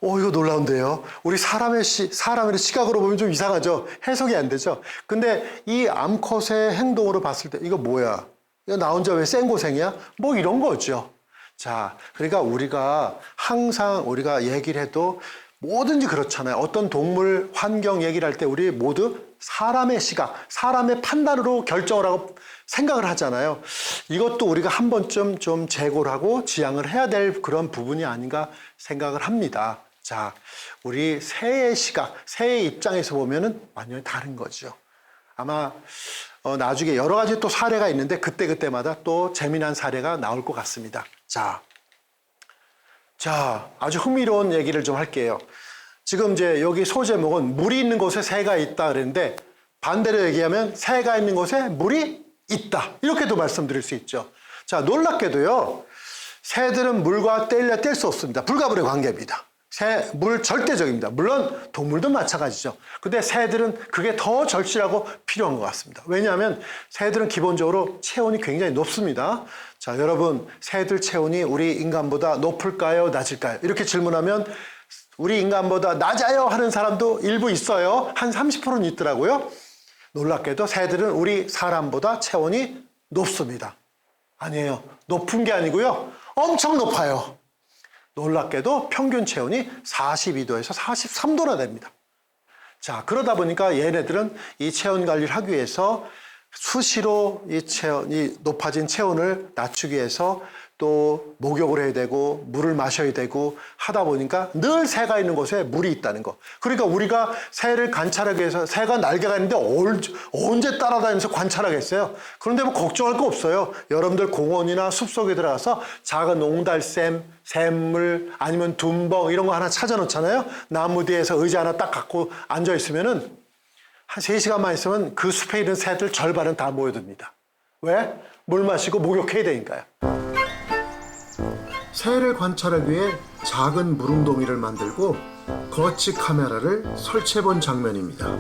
이거 놀라운데요. 우리 사람의 시각으로 보면 좀 이상하죠. 해석이 안 되죠. 근데 이 암컷의 행동으로 봤을 때 이거 뭐야? 이거 나 혼자 왜 생고생이야? 뭐 이런 거죠. 자, 그러니까 우리가 항상 우리가 얘기를 해도 뭐든지 그렇잖아요. 어떤 동물 환경 얘기를 할 때 우리 모두 사람의 시각, 사람의 판단으로 결정을 하고 생각을 하잖아요. 이것도 우리가 한 번쯤 좀 재고를 하고 지양을 해야 될 그런 부분이 아닌가 생각을 합니다. 자, 우리 새의 시각, 새의 입장에서 보면은 완전히 다른 거죠. 아마 나중에 여러 가지 또 사례가 있는데 그때마다 또 재미난 사례가 나올 것 같습니다. 자, 아주 흥미로운 얘기를 좀 할게요. 지금 이제 여기 소제목은 물이 있는 곳에 새가 있다 그랬는데 반대로 얘기하면 새가 있는 곳에 물이 있다. 이렇게도 말씀드릴 수 있죠. 자, 놀랍게도요. 새들은 물과 뗄래야 뗄 수 없습니다. 불가분의 관계입니다. 물 절대적입니다. 물론 동물도 마찬가지죠. 근데 새들은 그게 더 절실하고 필요한 것 같습니다. 왜냐하면 새들은 기본적으로 체온이 굉장히 높습니다. 자, 여러분, 새들 체온이 우리 인간보다 높을까요? 낮을까요? 이렇게 질문하면 우리 인간보다 낮아요 하는 사람도 일부 있어요. 한 30%는 있더라고요. 놀랍게도 새들은 우리 사람보다 체온이 높습니다. 아니에요. 높은 게 아니고요. 엄청 높아요. 놀랍게도 평균 체온이 42도에서 43도나 됩니다. 자, 그러다 보니까 얘네들은 이 체온 관리를 하기 위해서 수시로 이 높아진 체온을 낮추기 위해서 또 목욕을 해야 되고 물을 마셔야 되고 하다 보니까 늘 새가 있는 곳에 물이 있다는 거. 그러니까 우리가 새를 관찰하기 위해서 새가 날개가 있는데 언제 따라다니면서 관찰하겠어요? 그런데 뭐 걱정할 거 없어요. 여러분들 공원이나 숲속에 들어가서 작은 옹달샘, 샘물 아니면 둔벙 이런 거 하나 찾아 놓잖아요. 나무 뒤에서 의자 하나 딱 갖고 앉아 있으면은 한 3시간만 있으면 그 숲에 있는 새들 절반은 다 모여듭니다. 왜? 물 마시고 목욕해야 되니까요. 새를 관찰하기 위해 작은 물웅덩이를 만들고 거치 카메라를 설치해 본 장면입니다.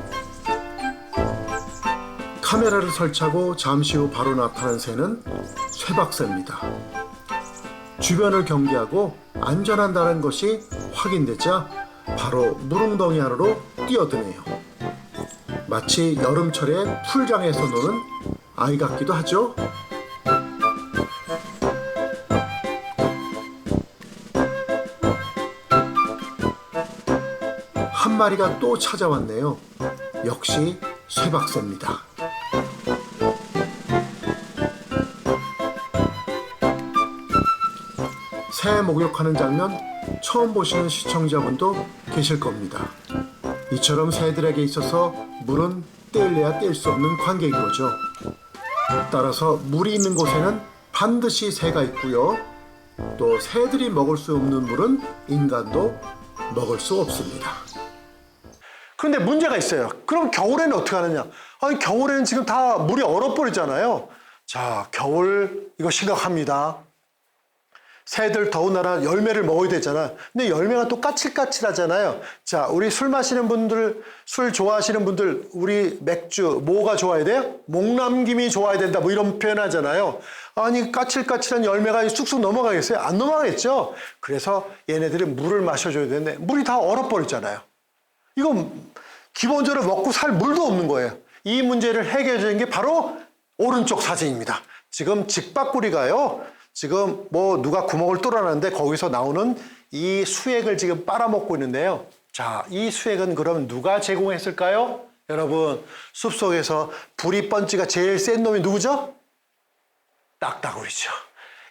카메라를 설치하고 잠시 후 바로 나타난 새는 쇠박새입니다. 주변을 경계하고 안전한다는 것이 확인되자 바로 물웅덩이 안으로 뛰어드네요. 마치 여름철에 풀장에서 노는 아이 같기도 하죠. 한 마리가 또 찾아왔네요. 역시 쇠박새입니다. 새 목욕하는 장면 처음 보시는 시청자분도 계실 겁니다. 이처럼 새들에게 있어서 물은 뗄래야 뗄 수 없는 관계인 거죠. 따라서 물이 있는 곳에는 반드시 새가 있고요. 또 새들이 먹을 수 없는 물은 인간도 먹을 수 없습니다. 그런데 문제가 있어요. 그럼 겨울에는 어떻게 하느냐? 아니, 겨울에는 지금 다 물이 얼어버리잖아요. 자, 겨울 이거 심각합니다. 새들 더군다나 열매를 먹어야 되잖아. 근데 열매가 또 까칠까칠하잖아요. 자, 우리 술 마시는 분들, 술 좋아하시는 분들, 우리 맥주 뭐가 좋아야 돼요? 목남김이 좋아야 된다. 뭐 이런 표현 하잖아요. 아니, 까칠까칠한 열매가 쑥쑥 넘어가겠어요? 안 넘어가겠죠? 그래서 얘네들은 물을 마셔줘야 되는데 물이 다 얼어버리잖아요. 이건 기본적으로 먹고 살 물도 없는 거예요. 이 문제를 해결해 주는 게 바로 오른쪽 사진입니다. 지금 직박구리가요. 지금 뭐 누가 구멍을 뚫어놨는데 거기서 나오는 이 수액을 지금 빨아먹고 있는데요. 자, 이 수액은 그럼 누가 제공했을까요? 여러분, 숲속에서 불이 번지가 제일 센 놈이 누구죠? 딱따구리죠.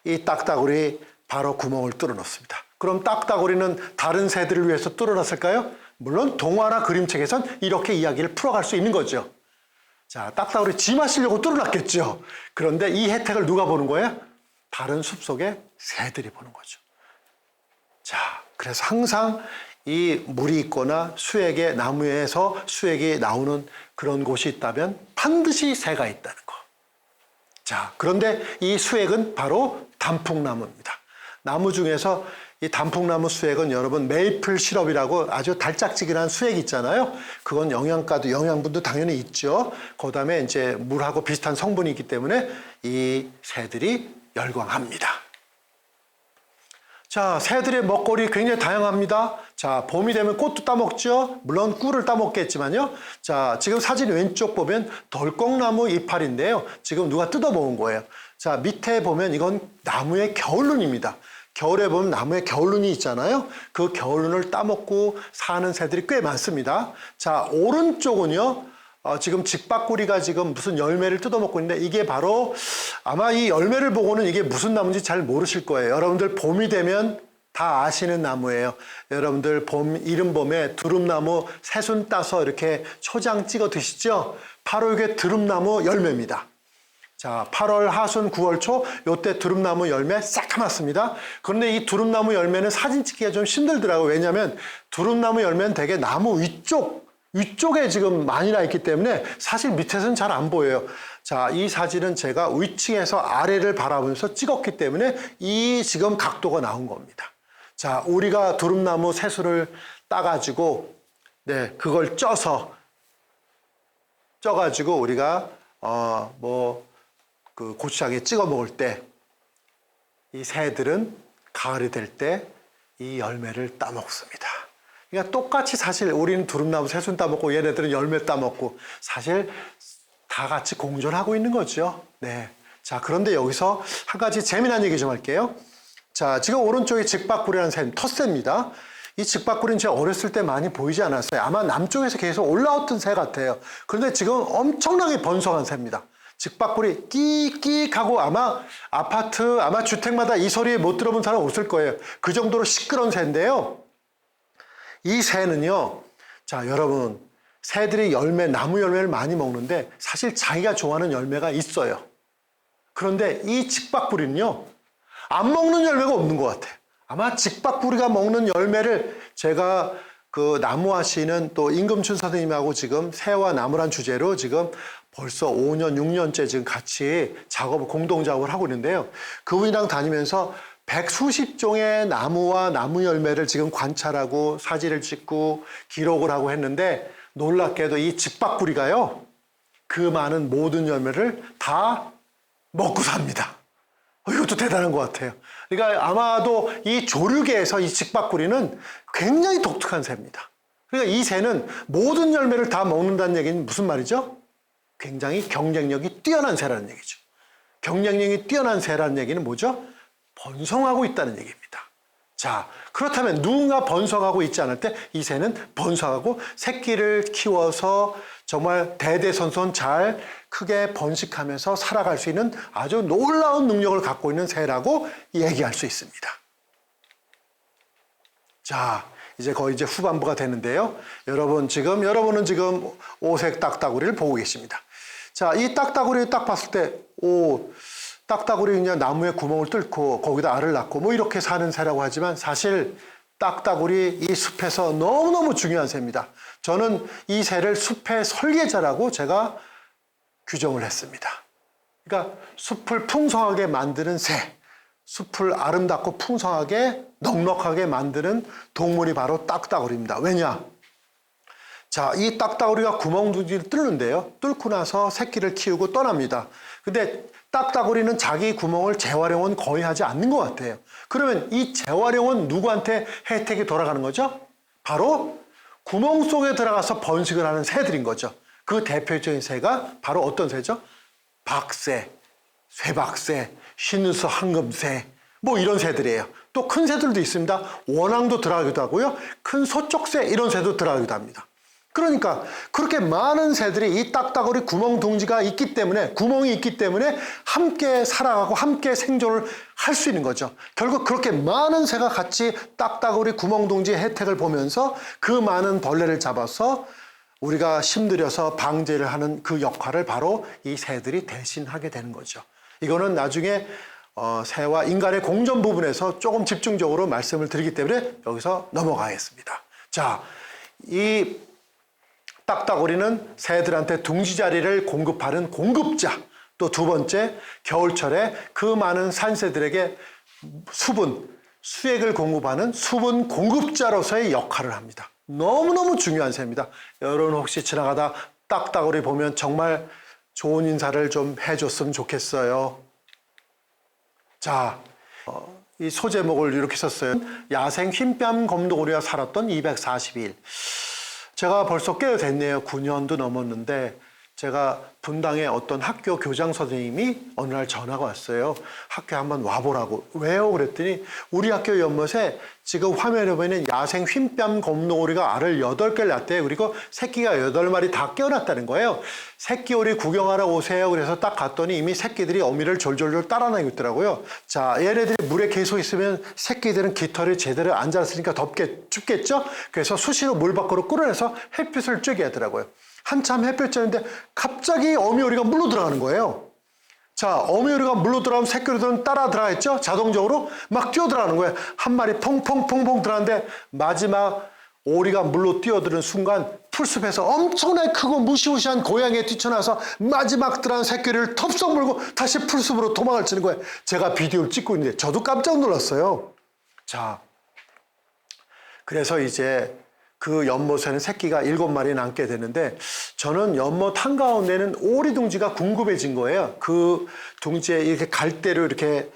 이 딱따구리 바로 구멍을 뚫어놓습니다. 그럼 딱따구리는 다른 새들을 위해서 뚫어놨을까요? 물론 동화나 그림책에선 이렇게 이야기를 풀어갈 수 있는 거죠. 자, 딱따구리 지 마시려고 뚫어놨겠죠. 그런데 이 혜택을 누가 보는 거예요? 다른 숲속의 새들이 보는 거죠. 자, 그래서 항상 이 물이 있거나 수액의 나무에서 수액이 나오는 그런 곳이 있다면 반드시 새가 있다는 거. 자, 그런데 이 수액은 바로 단풍나무입니다. 나무 중에서 이 단풍나무 수액은 여러분 메이플 시럽이라고 아주 달짝지근한 수액이 있잖아요. 그건 영양분도 당연히 있죠. 그다음에 이제 물하고 비슷한 성분이 있기 때문에 이 새들이 열광합니다. 자, 새들의 먹거리 굉장히 다양합니다. 자, 봄이 되면 꽃도 따먹죠. 물론 꿀을 따먹겠지만요. 자, 지금 사진 왼쪽 보면 덜꺽나무 이파리인데요. 지금 누가 뜯어먹은 거예요. 자, 밑에 보면 이건 나무의 겨울눈입니다. 겨울에 보면 나무에 겨울눈이 있잖아요. 그 겨울눈을 따먹고 사는 새들이 꽤 많습니다. 자, 오른쪽은요. 지금 직박구리가 지금 무슨 열매를 뜯어먹고 있는데 이게 바로 아마 이 열매를 보고는 이게 무슨 나무인지 잘 모르실 거예요. 여러분들 봄이 되면 다 아시는 나무예요. 여러분들 이른 봄에 두릅나무 새순 따서 이렇게 초장 찍어 드시죠? 바로 이게 두릅나무 열매입니다. 자, 8월 하순 9월 초 요때 두릅나무 열매 새까맣습니다. 그런데 이 두릅나무 열매는 사진 찍기가 좀 힘들더라고요. 왜냐하면 두릅나무 열매는 되게 나무 위쪽에 지금 많이 나 있기 때문에 사실 밑에서는 잘 안 보여요. 자, 이 사진은 제가 위층에서 아래를 바라보면서 찍었기 때문에 이 지금 각도가 나온 겁니다. 자, 우리가 두릅나무 새수를 따가지고 그걸 쪄가지고 우리가 그 고추장에 찍어 먹을 때 이 새들은 가을이 될 때 이 열매를 따먹습니다. 그러니까 똑같이 사실 우리는 두릅나무 새순 따먹고 얘네들은 열매 따먹고 사실 다 같이 공존하고 있는 거죠. 네. 자, 그런데 여기서 한 가지 재미난 얘기 좀 할게요. 자, 지금 오른쪽에 직박구리라는 새, 텃새입니다. 이 직박구리는 제가 어렸을 때 많이 보이지 않았어요. 아마 남쪽에서 계속 올라왔던 새 같아요. 그런데 지금 엄청나게 번성한 새입니다. 직박구리 끼익 하고 아마 주택마다 이 소리 못 들어본 사람 없을 거예요. 그 정도로 시끄러운 새인데요. 이 새는요, 자, 여러분, 새들이 나무 열매를 많이 먹는데 사실 자기가 좋아하는 열매가 있어요. 그런데 이 직박구리는요, 안 먹는 열매가 없는 것 같아요. 아마 직박구리가 먹는 열매를 제가 그 나무 하시는 또 임금춘 선생님하고 지금 새와 나무란 주제로 지금 벌써 5년, 6년째 지금 같이 공동 작업을 하고 있는데요. 그분이랑 다니면서 100수십 종의 나무와 나무 열매를 지금 관찰하고 사진을 찍고 기록을 하고 했는데 놀랍게도 이 직박구리가요, 그 많은 모든 열매를 다 먹고 삽니다. 이것도 대단한 것 같아요. 그러니까 아마도 이 조류계에서 이 직박구리는 굉장히 독특한 새입니다. 그러니까 이 새는 모든 열매를 다 먹는다는 얘기는 무슨 말이죠? 굉장히 경쟁력이 뛰어난 새라는 얘기죠. 경쟁력이 뛰어난 새라는 얘기는 뭐죠? 번성하고 있다는 얘기입니다. 자, 그렇다면 누군가 번성하고 있지 않을 때 이 새는 번성하고 새끼를 키워서 정말 대대손손 잘 크게 번식하면서 살아갈 수 있는 아주 놀라운 능력을 갖고 있는 새라고 얘기할 수 있습니다. 자, 이제 거의 후반부가 되는데요. 여러분은 지금 오색 딱따구리를 보고 계십니다. 자, 이 딱따구리를 딱 봤을 때, 딱따구리 그냥 나무에 구멍을 뚫고 거기다 알을 낳고 뭐 이렇게 사는 새라고 하지만 사실 딱따구리 이 숲에서 너무너무 중요한 새입니다. 저는 이 새를 숲의 설계자라고 제가 규정을 했습니다. 그러니까 숲을 풍성하게 만드는 새, 숲을 아름답고 풍성하게 넉넉하게 만드는 동물이 바로 딱따구리입니다. 왜냐? 자, 이 딱따구리가 구멍둥이를 뚫는데요. 뚫고 나서 새끼를 키우고 떠납니다. 근데 딱따구리는 자기 구멍을 재활용은 거의 하지 않는 것 같아요. 그러면 이 재활용은 누구한테 혜택이 돌아가는 거죠? 바로 구멍 속에 들어가서 번식을 하는 새들인 거죠. 그 대표적인 새가 바로 어떤 새죠? 박새, 쇠박새, 흰우수 황금새, 뭐 이런 새들이에요. 또 큰 새들도 있습니다. 원앙도 들어가기도 하고요. 큰 소쪽새 이런 새도 들어가기도 합니다. 그러니까 그렇게 많은 새들이 이 딱따구리 구멍둥지가 있기 때문에, 구멍이 있기 때문에 함께 살아가고 함께 생존을 할 수 있는 거죠. 결국 그렇게 많은 새가 같이 딱따구리 구멍둥지의 혜택을 보면서 그 많은 벌레를 잡아서 우리가 힘들여서 방제를 하는 그 역할을 바로 이 새들이 대신하게 되는 거죠. 이거는 나중에 새와 인간의 공존 부분에서 조금 집중적으로 말씀을 드리기 때문에 여기서 넘어가겠습니다. 자, 이 딱따구리는 새들한테 둥지 자리를 공급하는 공급자, 또 두 번째 겨울철에 그 많은 산새들에게 수액을 공급하는 수분 공급자로서의 역할을 합니다. 너무너무 중요한 새입니다. 여러분 혹시 지나가다 딱따구리 보면 정말 좋은 인사를 좀 해줬으면 좋겠어요. 자, 이 소제목을 이렇게 썼어요. 야생 흰뺨 검도구리가 살았던 242일. 제가 벌써 꽤 됐네요. 9년도 넘었는데 제가 분당의 어떤 학교 교장 선생님이 어느 날 전화가 왔어요. 학교에 한번 와보라고. 왜요? 그랬더니 우리 학교 연못에 지금 화면에 보이는 야생 흰뺨 검노오리가 알을 8개를 낳대요. 그리고 새끼가 8마리 다 깨어났다는 거예요. 새끼 오리 구경하러 오세요. 그래서 딱 갔더니 이미 새끼들이 어미를 졸졸졸 따라다니고 있더라고요. 자, 얘네들이 물에 계속 있으면 새끼들은 깃털이 제대로 안 자랐으니까 춥겠죠? 그래서 수시로 물 밖으로 끌어내서 햇빛을 쬐게 하더라고요. 한참 햇볕 쬐는데 갑자기 어미오리가 물로 들어가는 거예요. 자, 어미오리가 물로 들어가면 새끼오리들은 따라 들어가겠죠? 자동적으로 막 뛰어 들어가는 거예요. 한 마리 퐁퐁퐁퐁 들어가는데 마지막 오리가 물로 뛰어드는 순간 풀숲에서 엄청나게 크고 무시무시한 고양이에 뛰쳐나와서 마지막 들어간 새끼를 텁썩 물고 다시 풀숲으로 도망을 치는 거예요. 제가 비디오를 찍고 있는데 저도 깜짝 놀랐어요. 자, 그래서 이제 그 연못에는 새끼가 7마리 남게 되는데 저는 연못 한가운데는 오리 둥지가 궁금해진 거예요. 그 둥지에 이렇게 갈대로 이렇게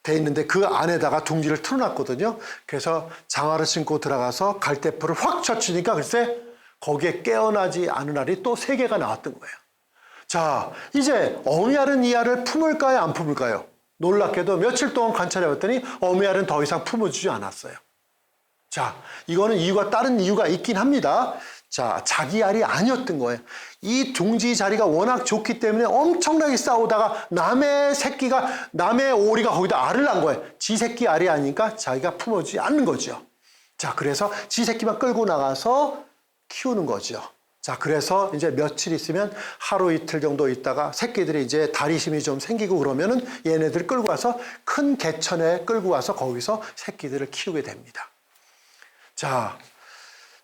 돼 있는데 그 안에다가 둥지를 틀어놨거든요. 그래서 장화를 신고 들어가서 갈대풀을 확 젖히니까 글쎄 거기에 깨어나지 않은 알이 또 3개가 나왔던 거예요. 자, 이제 어미알은 이 알을 품을까요? 안 품을까요? 놀랍게도 며칠 동안 관찰해봤더니 어미알은 더 이상 품어주지 않았어요. 자, 이거는 이유가 다른 이유가 있긴 합니다. 자, 자기 알이 아니었던 거예요. 이 둥지 자리가 워낙 좋기 때문에 엄청나게 싸우다가 남의 오리가 거기다 알을 낳은 거예요. 지 새끼 알이 아니니까 자기가 품어주지 않는 거죠. 자, 그래서 지 새끼만 끌고 나가서 키우는 거죠. 자, 그래서 이제 며칠 있으면 하루 이틀 정도 있다가 새끼들이 이제 다리심이 좀 생기고 그러면은 얘네들 끌고 와서 큰 개천에 끌고 와서 거기서 새끼들을 키우게 됩니다. 자,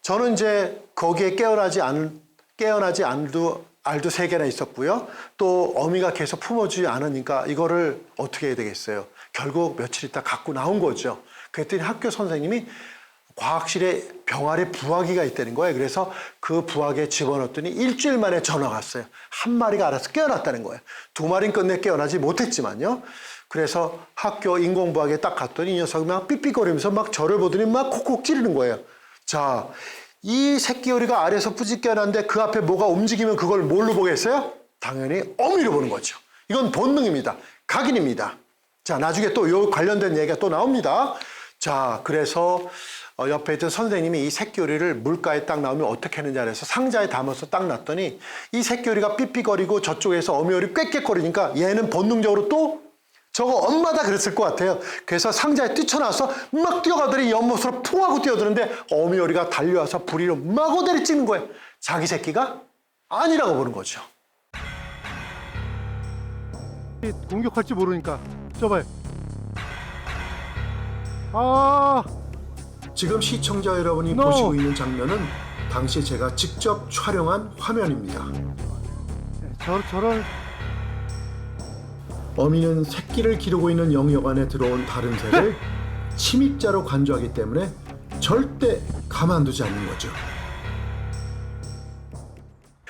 저는 이제 거기에 깨어나지 않도 알도 3개나 있었고요. 또 어미가 계속 품어주지 않으니까 이거를 어떻게 해야 되겠어요? 결국 며칠 있다 갖고 나온 거죠. 그랬더니 학교 선생님이 과학실에 병아리 부화기가 있다는 거예요. 그래서 그 부화기에 집어넣었더니 일주일 만에 전화가 왔어요. 한 마리가 알아서 깨어났다는 거예요. 2마리는 끝내 깨어나지 못했지만요. 그래서 학교 인공부화기에 딱 갔더니 이 녀석이 막 삑삑거리면서 막 저를 보더니 막 콕콕 찌르는 거예요. 자, 이 새끼 오리가 알에서 뿌직 깨어났는데 그 앞에 뭐가 움직이면 그걸 뭘로 보겠어요? 당연히 어미로 보는 거죠. 이건 본능입니다. 각인입니다. 자, 나중에 또 요 관련된 얘기가 또 나옵니다. 자, 그래서 옆에 있던 선생님이 이 새끼 오리를 물가에 딱 나오면 어떻게 하느냐 해서 상자에 담아서 딱 놨더니 이 새끼 오리가 삐삐거리고 저쪽에서 어미 오리 꽥꽥거리니까 얘는 본능적으로 또 저거 엄마다 그랬을 것 같아요. 그래서 상자에 뛰쳐나와서 막 뛰어가더니 연못으로 풍 하고 뛰어드는데 어미 오리가 달려와서 부리로 마구대리 찍는 거예요. 자기 새끼가 아니라고 보는 거죠. 공격할지 모르니까 저 봐요. 지금 시청자 여러분이 No. 보시고 있는 장면은 당시 제가 직접 촬영한 화면입니다. 저런 어미는 새끼를 기르고 있는 영역 안에 들어온 다른 새를 침입자로 간주하기 때문에 절대 가만두지 않는 거죠.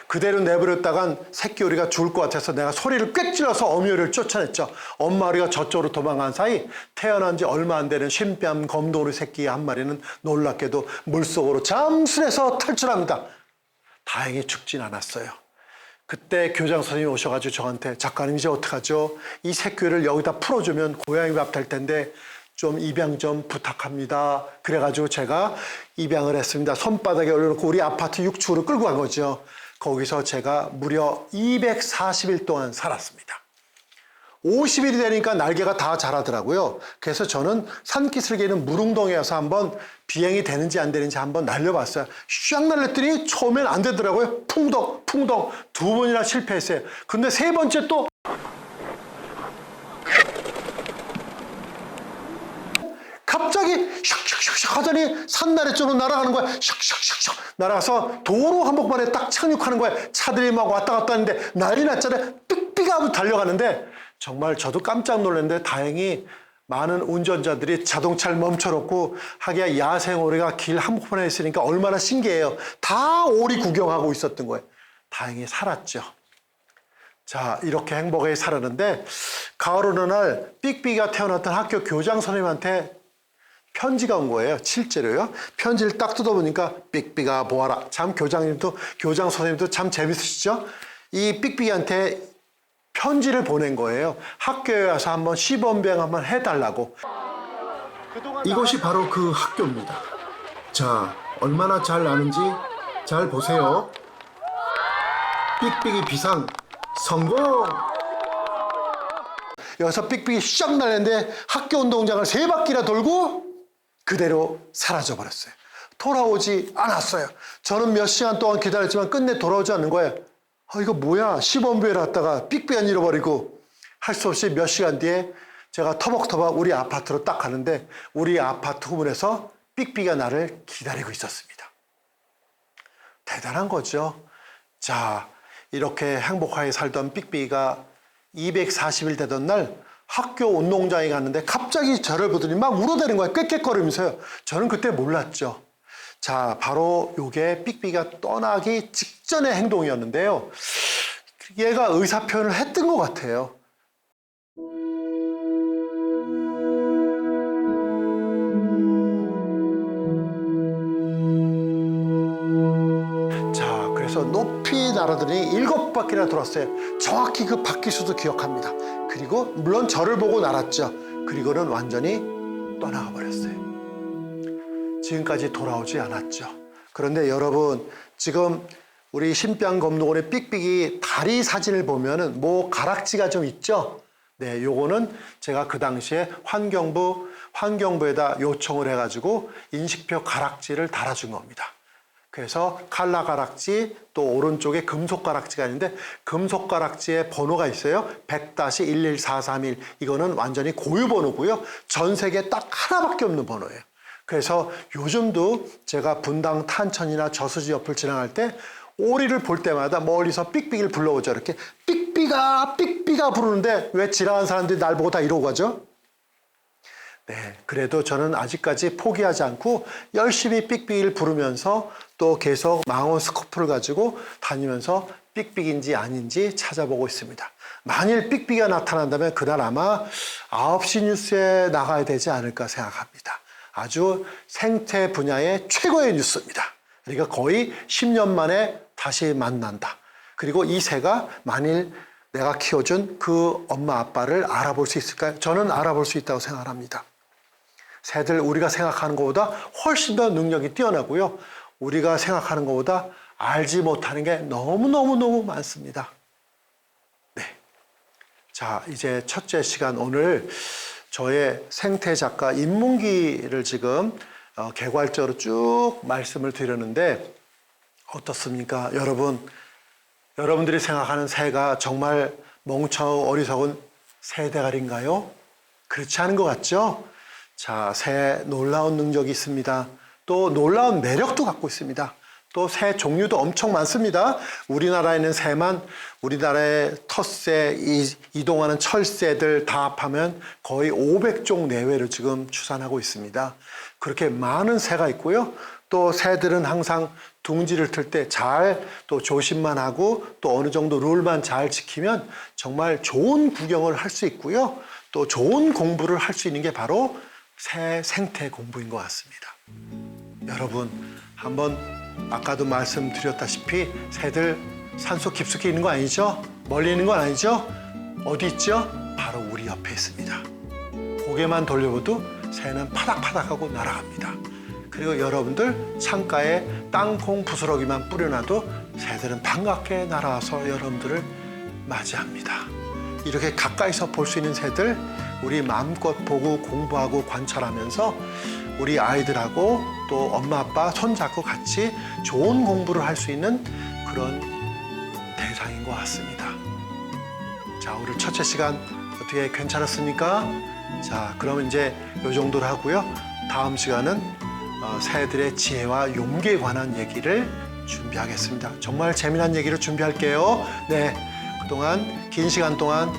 그대로 내버렸다간 새끼 오리가 죽을 것 같아서 내가 소리를 꽥 질러서 어미 오리를 쫓아냈죠. 엄마 오리가 저쪽으로 도망간 사이 태어난 지 얼마 안 되는 흰뺨 검도오리 새끼 한 마리는 놀랍게도 물속으로 잠수해서 탈출합니다. 다행히 죽진 않았어요. 그때 교장 선생님이 오셔가지고 저한테 작가님 이제 어떡하죠? 이 새끼를 여기다 풀어주면 고양이 밥 될 텐데 좀 입양 좀 부탁합니다. 그래가지고 제가 입양을 했습니다. 손바닥에 올려놓고 우리 아파트 6층으로 끌고 간 거죠. 거기서 제가 무려 240일 동안 살았습니다. 50일이 되니까 날개가 다 자라더라고요. 그래서 저는 산기슭에는 물웅덩이에 와서 한번 비행이 되는지 안 되는지 한번 날려봤어요. 샥 날렸더니 처음엔 안 되더라고요. 풍덩 2번이나 실패했어요. 근데 3번째 또 갑자기 샥샥샥 하더니 산나래 쪽으로 날아가는 거야. 샥샥샥 날아가서 도로 한복판에 딱 착륙하는 거야. 차들이 막 왔다 갔다 하는데 난리 났잖아요. 삑삑하고 달려가는데 정말 저도 깜짝 놀랐는데 다행히 많은 운전자들이 자동차를 멈춰놓고 하기야 야생오리가 길 한복판에 있으니까 얼마나 신기해요. 다 오리 구경하고 있었던 거예요. 다행히 살았죠. 자, 이렇게 행복하게 살았는데 가을 어느 날 삑삑이가 태어났던 학교 교장 선생님한테 편지가 온 거예요. 실제로요. 편지를 딱 뜯어보니까 삑삑아 보아라. 참 교장 선생님도 참 재밌으시죠? 이 삑삑이한테 편지를 보낸 거예요. 학교에 와서 한번 시범병 한번 해달라고. 이것이 바로 그 학교입니다. 자, 얼마나 잘 아는지 잘 보세요. 삑삑이 비상 성공! 여기서 삑삑이 샥 날렸는데 학교 운동장을 3바퀴나 돌고 그대로 사라져 버렸어요. 돌아오지 않았어요. 저는 몇 시간 동안 기다렸지만 끝내 돌아오지 않는 거예요. 이거 뭐야? 시범부에 갔다가 삑삑이 안 잃어버리고. 할 수 없이 몇 시간 뒤에 제가 터벅터벅 우리 아파트로 딱 가는데 우리 아파트 후문에서 삑삑이가 나를 기다리고 있었습니다. 대단한 거죠. 자, 이렇게 행복하게 살던 삑삑이가 240일 되던 날 학교 운동장에 갔는데 갑자기 저를 보더니 막 울어대는 거예요. 꽥꽥거리면서요. 저는 그때 몰랐죠. 자, 바로 요게 삑삑이가 떠나기 직전의 행동이었는데요. 얘가 의사표현을 했던 것 같아요. 자, 그래서 높이 날아더니 7바퀴나 돌았어요. 정확히 그 바퀴 수도 기억합니다. 그리고 물론 저를 보고 날았죠. 그리고는 완전히 떠나가 버렸어요. 지금까지 돌아오지 않았죠. 그런데 여러분, 지금 우리 신병검도원의 삑삑이 다리 사진을 보면은 뭐 가락지가 좀 있죠? 네, 요거는 제가 그 당시에 환경부에다 요청을 해가지고 인식표 가락지를 달아준 겁니다. 그래서 칼라 가락지, 또 오른쪽에 금속 가락지가 있는데 금속 가락지에 번호가 있어요. 100-11431. 이거는 완전히 고유 번호고요. 전 세계에 딱 하나밖에 없는 번호예요. 그래서 요즘도 제가 분당 탄천이나 저수지 옆을 지나갈 때 오리를 볼 때마다 멀리서 삑삑이를 불러오죠. 이렇게 삑삑아 삑삑아 부르는데 왜 지나간 사람들이 날 보고 다 이러고 가죠? 네, 그래도 저는 아직까지 포기하지 않고 열심히 삑삑이를 부르면서 또 계속 망원 스코프를 가지고 다니면서 삑삑인지 아닌지 찾아보고 있습니다. 만일 삑삑이가 나타난다면 그날 아마 9시 뉴스에 나가야 되지 않을까 생각합니다. 아주 생태 분야의 최고의 뉴스입니다. 그러니까 거의 10년 만에 다시 만난다. 그리고 이 새가 만일 내가 키워준 그 엄마 아빠를 알아볼 수 있을까요? 저는 알아볼 수 있다고 생각합니다. 새들 우리가 생각하는 것보다 훨씬 더 능력이 뛰어나고요. 우리가 생각하는 것보다 알지 못하는 게 너무너무너무 많습니다. 네. 자, 이제 첫째 시간 오늘 저의 생태 작가 인문기를 지금 개괄적으로 쭉 말씀을 드렸는데 어떻습니까? 여러분들이 생각하는 새가 정말 멍청하고 어리석은 새 대가리인가요? 그렇지 않은 것 같죠? 자, 새 놀라운 능력이 있습니다. 또 놀라운 매력도 갖고 있습니다. 또 새 종류도 엄청 많습니다. 우리나라에는 새만 우리나라의 텃새, 이동하는 철새들 다 합하면 거의 500종 내외를 지금 추산하고 있습니다. 그렇게 많은 새가 있고요. 또 새들은 항상 둥지를 틀 때 잘 또 조심만 하고 또 어느 정도 룰만 잘 지키면 정말 좋은 구경을 할 수 있고요. 또 좋은 공부를 할 수 있는 게 바로 새 생태 공부인 것 같습니다. 여러분, 한번 아까도 말씀드렸다시피 새들 산속 깊숙이 있는 거 아니죠? 멀리 있는 건 아니죠? 어디 있죠? 바로 우리 옆에 있습니다. 고개만 돌려봐도 새는 파닥파닥하고 날아갑니다. 그리고 여러분들 창가에 땅콩 부스러기만 뿌려놔도 새들은 반갑게 날아와서 여러분들을 맞이합니다. 이렇게 가까이서 볼 수 있는 새들 우리 마음껏 보고 공부하고 관찰하면서 우리 아이들하고 또 엄마 아빠 손잡고 같이 좋은 공부를 할 수 있는 그런 대상인 것 같습니다. 자, 오늘 첫째 시간 어떻게 괜찮았습니까? 자, 그럼 이제 이 정도로 하고요. 다음 시간은 새들의 지혜와 용기에 관한 얘기를 준비하겠습니다. 정말 재미난 얘기를 준비할게요. 네, 그동안 긴 시간 동안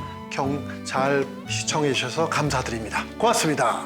잘 시청해 주셔서 감사드립니다. 고맙습니다.